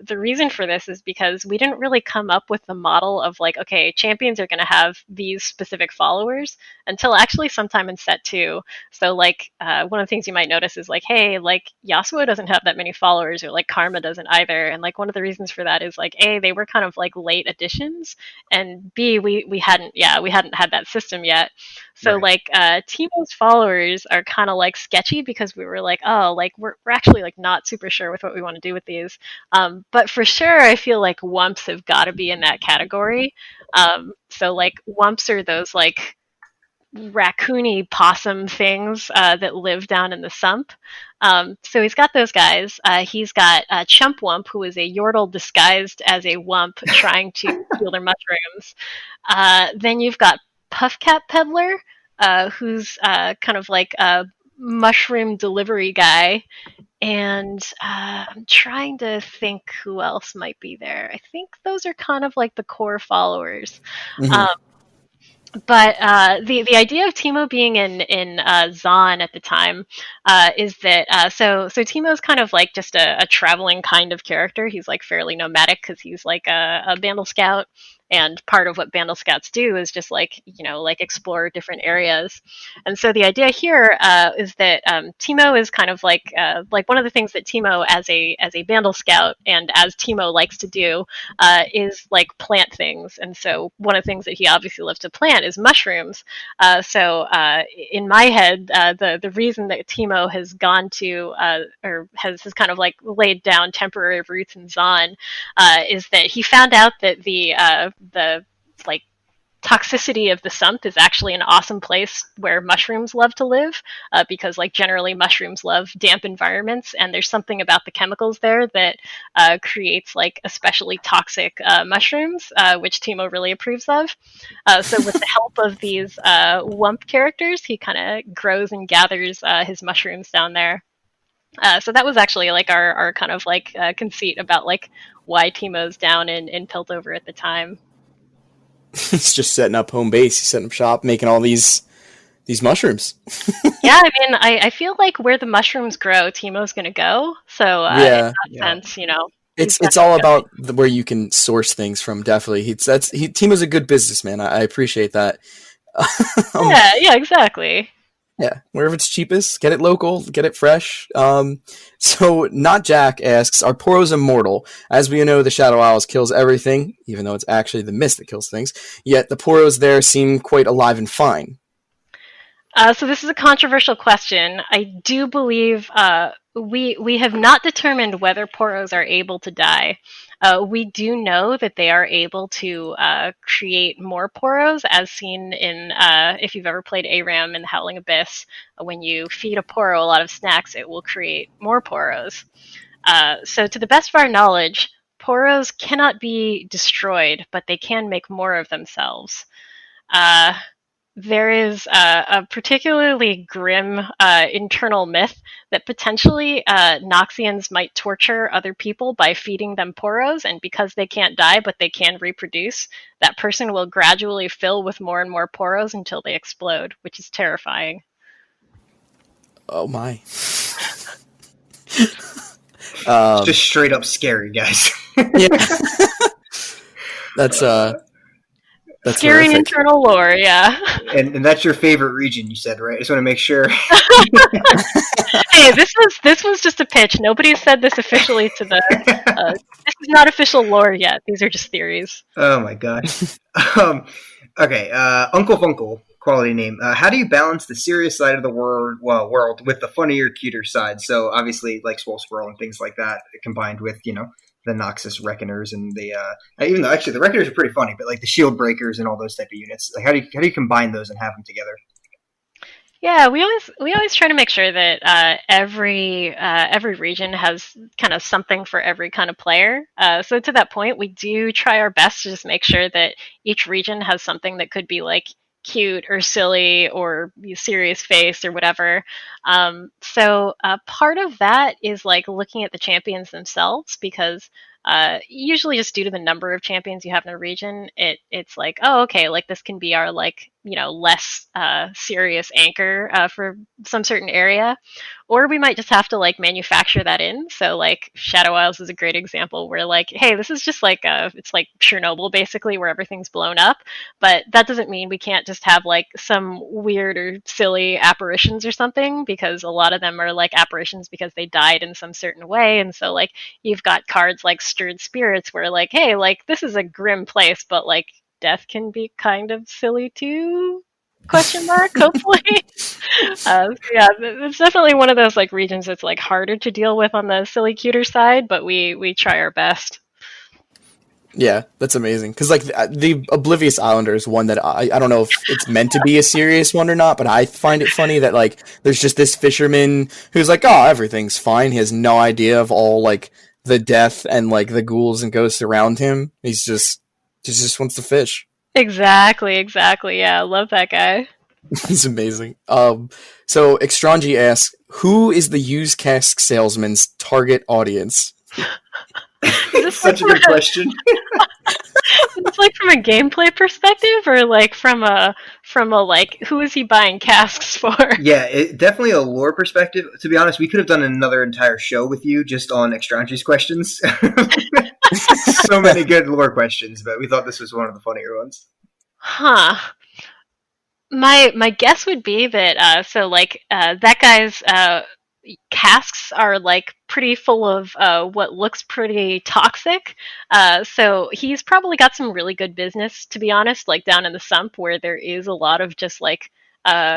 the reason for this is because we didn't really come up with the model of like, okay, champions are going to have these specific followers until actually sometime in set two. So, like, one of the things you might notice is like, hey, like Yasuo doesn't have that many followers, or like Karma doesn't either. And like one of the reasons for that is like, A, they were kind of like late additions. And B, we hadn't had that system yet. So Right. like Teemo's followers are kind of like sketchy because we were like, oh, like we're actually like not super sure with what we want to do with these. But for sure, I feel like Wumps have got to be in that category. So like Wumps are those like raccoony possum things that live down in the sump. So he's got those guys. He's got Chump Wump, who is a Yordle disguised as a Wump trying to steal their mushrooms. Then you've got Puffcat Peddler, who's kind of like a mushroom delivery guy. And I'm trying to think who else might be there. I think those are kind of like the core followers. Mhm. But the idea of Teemo being in Zahn at the time is that so Teemo's kind of like just a traveling kind of character. He's like fairly nomadic because he's like a Bandle Scout, and part of what Bandle Scouts do is just like like explore different areas. And so the idea here is that Teemo is kind of like one of the things that Teemo as a Bandle Scout and as Teemo likes to do is like plant things. And so one of the things that he obviously loves to plant is mushrooms. So in my head, the reason that Teemo has gone to or has kind of like laid down temporary roots in Zahn is that he found out that the like toxicity of the sump is actually an awesome place where mushrooms love to live because like generally mushrooms love damp environments, and there's something about the chemicals there that creates like especially toxic mushrooms, which Teemo really approves of. So with the help of these Wump characters, he kind of grows and gathers his mushrooms down there. So that was actually like our kind of like conceit about like why Timo's down in Piltover at the time. He's just setting up home base. He's setting up shop, making all these mushrooms. Yeah, I mean, I feel like where the mushrooms grow, Timo's going to go. So in Yeah, that sense, you know, he's it's all definitely about where you can source things from. Definitely, Timo's a good businessman. I appreciate that. yeah, exactly. Yeah, wherever it's cheapest, get it local, get it fresh. So Not Jack asks, are Poros immortal? As we know, the Shadow Isles kills everything, even though it's actually the mist that kills things. Yet the Poros there seem quite alive and fine. So this is a controversial question. I do believe we have not determined whether Poros are able to die. We do know that they are able to create more Poros, as seen in if you've ever played ARAM in the Howling Abyss. When you feed a Poro a lot of snacks, it will create more Poros. So to the best of our knowledge, Poros cannot be destroyed, but they can make more of themselves. Uh, there is a particularly grim internal myth that potentially Noxians might torture other people by feeding them Poros, and because they can't die but they can reproduce, that person will gradually fill with more and more Poros until they explode, which is terrifying. Oh my. It's just straight up scary, guys. Yeah. That's scary horrific. internal lore, yeah. And that's your favorite region, you said, right? I just want to make sure. Hey, this was just a pitch. Nobody said this officially to the. This is not official lore yet. These are just theories. Oh my gosh. Okay, Uncle Funkle, quality name. How do you balance the serious side of the world with the funnier, cuter side? So obviously, like Swole Squirrel and things like that, combined with the Noxus Reckoners and the even though actually the Reckoners are pretty funny, but like the Shield Breakers and all those type of units. Like how do you combine those and have them together? Yeah, we always try to make sure that every region has kind of something for every kind of player. So to that point, we do try our best to just make sure that each region has something that could be like cute or silly or serious face or whatever. So part of that is like looking at the champions themselves because usually just due to the number of champions you have in a region, it's like, oh, okay, like this can be our like less serious anchor for some certain area, or we might just have to like manufacture that in. So like Shadow Isles is a great example where like, hey, this is just like it's like Chernobyl basically where everything's blown up, but that doesn't mean we can't just have like some weird or silly apparitions or something, because a lot of them are like apparitions because they died in some certain way. And so like you've got cards like Stirred Spirits where like, hey, like this is a grim place, but like death can be kind of silly too, question mark, hopefully. Yeah, it's definitely one of those like regions that's like harder to deal with on the silly cuter side, but we try our best. Yeah, that's amazing. Because like the Oblivious Islander is one that I don't know if it's meant to be a serious one or not, but I find it funny that like there's just this fisherman who's like, oh, everything's fine. He has no idea of all like the death and like the ghouls and ghosts around him. He just wants to fish. Exactly. Yeah, I love that guy. He's amazing. So Extranji asks, who is the used cask salesman's target audience? It's such a good question. It's like from a gameplay perspective, or like from a like who is he buying casks for? Yeah, definitely a lore perspective. To be honest, we could have done another entire show with you just on Extranji's questions. So many good lore questions, but we thought this was one of the funnier ones. Huh. My guess would be that so like that guy's casks are like pretty full of what looks pretty toxic. So he's probably got some really good business, to be honest, like down in the sump where there is a lot of just like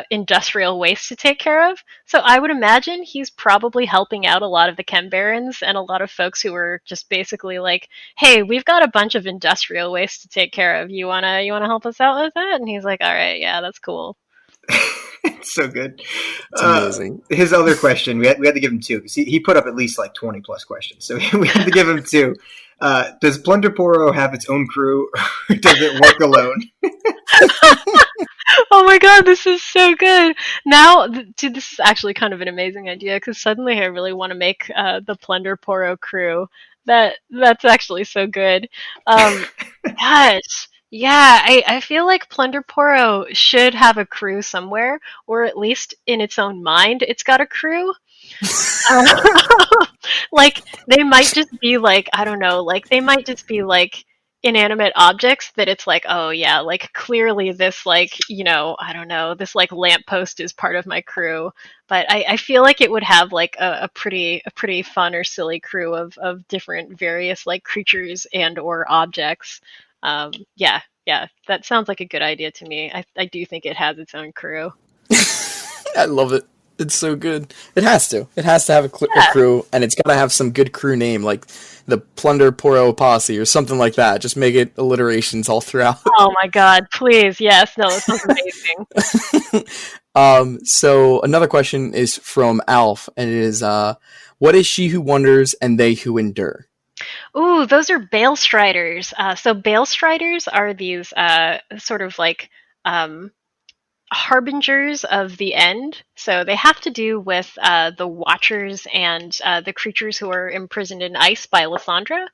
industrial waste to take care of. So I would imagine he's probably helping out a lot of the chem barons and a lot of folks who are just basically like, hey, we've got a bunch of industrial waste to take care of. You wanna help us out with that? And he's like, all right, yeah, that's cool. It's so good. It's amazing. His other question, we had to give him two because he put up at least like 20 plus questions, so we had to give him two. Does Plunder Poro have its own crew, or does it work alone? Oh my god, this is so good. Now, dude, this is actually kind of an amazing idea because suddenly I really want to make the Plunder Poro crew. That's actually so good. Um, gosh, yeah, I feel like Plunder Poro should have a crew somewhere, or at least in its own mind, it's got a crew. Like they might just be like, I don't know, like they might just be like inanimate objects that it's like, oh yeah, like clearly this like, I don't know, this like lamppost is part of my crew. But I feel like it would have like a pretty fun or silly crew of different various like creatures and or objects. Yeah, yeah, that sounds like a good idea to me. I do think it has its own crew. I love it. It's so good. It has to. It has to have a Yeah. crew, and it's got to have some good crew name, like the Plunder Poro Posse or something like that. Just make it alliterations all throughout. Oh my god, please, yes, no, that sounds amazing. So another question is from Alf, and it is, what is she who wonders and they who endure? Ooh, those are Bale Striders. So Bale Striders are these sort of like um, harbingers of the end. So they have to do with the Watchers and the creatures who are imprisoned in ice by Lysandra.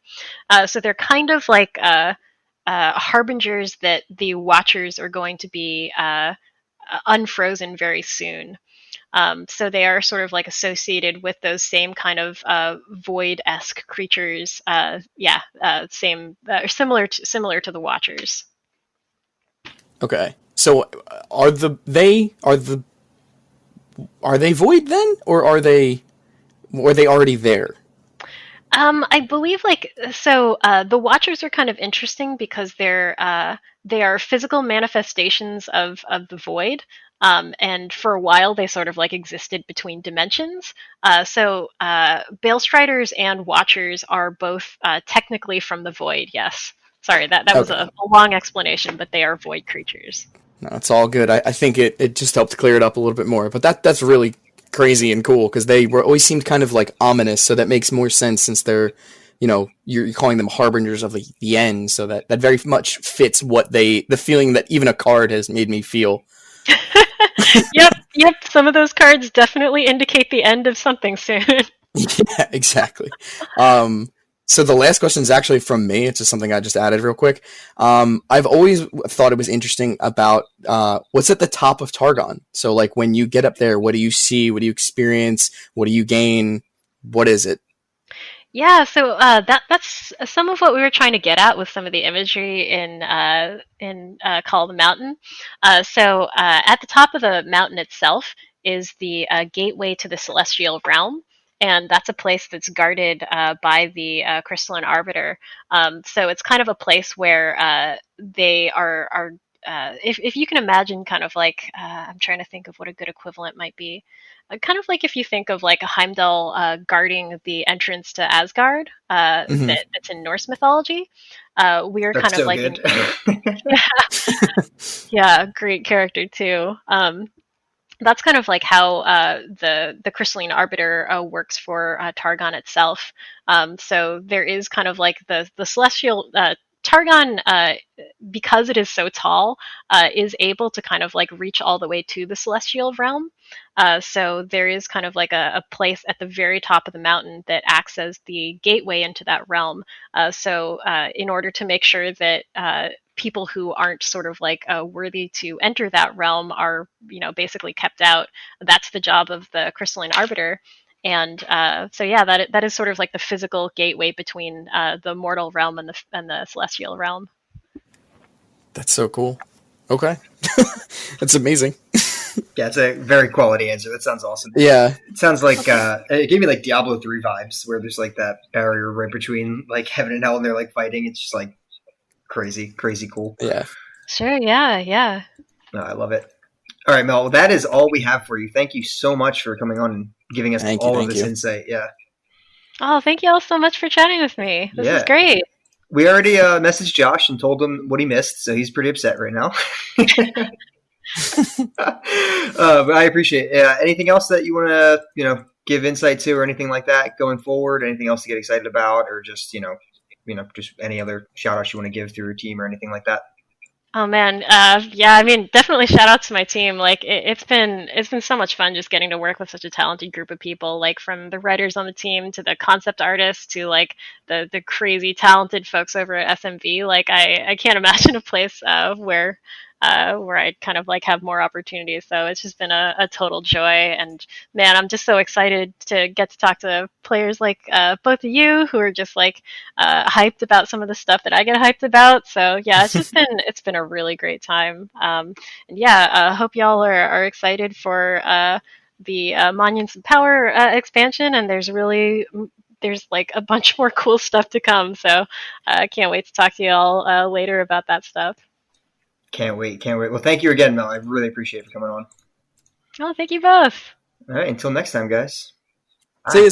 So they're kind of like harbingers that the Watchers are going to be unfrozen very soon. So they are sort of like associated with those same kind of void-esque creatures. Yeah, same, similar to the Watchers. Okay. So are they void then, or were they already there? I believe like so. The Watchers are kind of interesting because they are physical manifestations of the void. And for a while, they sort of like existed between dimensions. Bale Striders and Watchers are both technically from the void. Yes. Sorry, that was Okay. a long explanation, but they are void creatures. No, it's all good. I think it just helped clear it up a little bit more. But that's really crazy and cool because they were always seemed kind of like ominous. So that makes more sense since they're, you're calling them harbingers of the end. So that very much fits the feeling that even a card has made me feel. Yep. Some of those cards definitely indicate the end of something soon. Yeah, exactly. So the last question is actually from me. It's just something I just added real quick. I've always thought it was interesting about what's at the top of Targon. So like when you get up there, what do you see? What do you experience? What do you gain? What is it? Yeah, so that's some of what we were trying to get at with some of the imagery in Call of the Mountain. At the top of the mountain itself is the gateway to the Celestial Realm, and that's a place that's guarded by the Crystalline Arbiter. So it's kind of a place where they are if you can imagine, kind of like I'm trying to think of what a good equivalent might be. Kind of like if you think of like a Heimdall guarding the entrance to Asgard, Hmm. that's in Norse mythology. We're That's kind of so like good. yeah, great character too. That's kind of like how the Crystalline Arbiter works for Targon itself. So there is kind of like the celestial Targon, because it is so tall, is able to kind of like reach all the way to the celestial realm. So there is kind of like a place at the very top of the mountain that acts as the gateway into that realm. In order to make sure that people who aren't sort of like worthy to enter that realm are, basically kept out, that's the job of the Crystalline Arbiter. And yeah, that is sort of like the physical gateway between the mortal realm and the celestial realm. That's so cool. Okay. That's amazing. Yeah, it's a very quality answer. That sounds awesome. Yeah. It sounds like it gave me like Diablo 3 vibes, where there's like that barrier right between like heaven and hell, and they're like fighting. It's just like crazy, crazy cool. Yeah. Sure. Yeah. Yeah. No, I love it. All right, Mel. Well, that is all we have for you. Thank you so much for coming on and giving us Thank you. all of Thank this you. insight. Yeah, Oh, thank you all so much for chatting with me. This is yeah. great. We already messaged Josh and told him what he missed, so he's pretty upset right now. But I appreciate it. Anything else that you want to, give insight to or anything like that going forward? Anything else to get excited about, or just, just any other shout outs you want to give through your team or anything like that. Oh man, yeah. I mean, definitely shout out to my team. Like, it's been so much fun just getting to work with such a talented group of people. Like, from the writers on the team to the concept artists to like the crazy talented folks over at SMV. Like, I can't imagine a place where I'd kind of like have more opportunities. So it's just been a total joy. And man, I'm just so excited to get to talk to players like both of you who are just like hyped about some of the stuff that I get hyped about. So yeah, it's been a really great time. And yeah, hope y'all are excited for the Monuments of Power expansion. And there's like a bunch more cool stuff to come. So I can't wait to talk to y'all later about that stuff. Can't wait. Well, thank you again, Mel. I really appreciate it for coming on. Oh, thank you both. All right, until next time, guys. See you.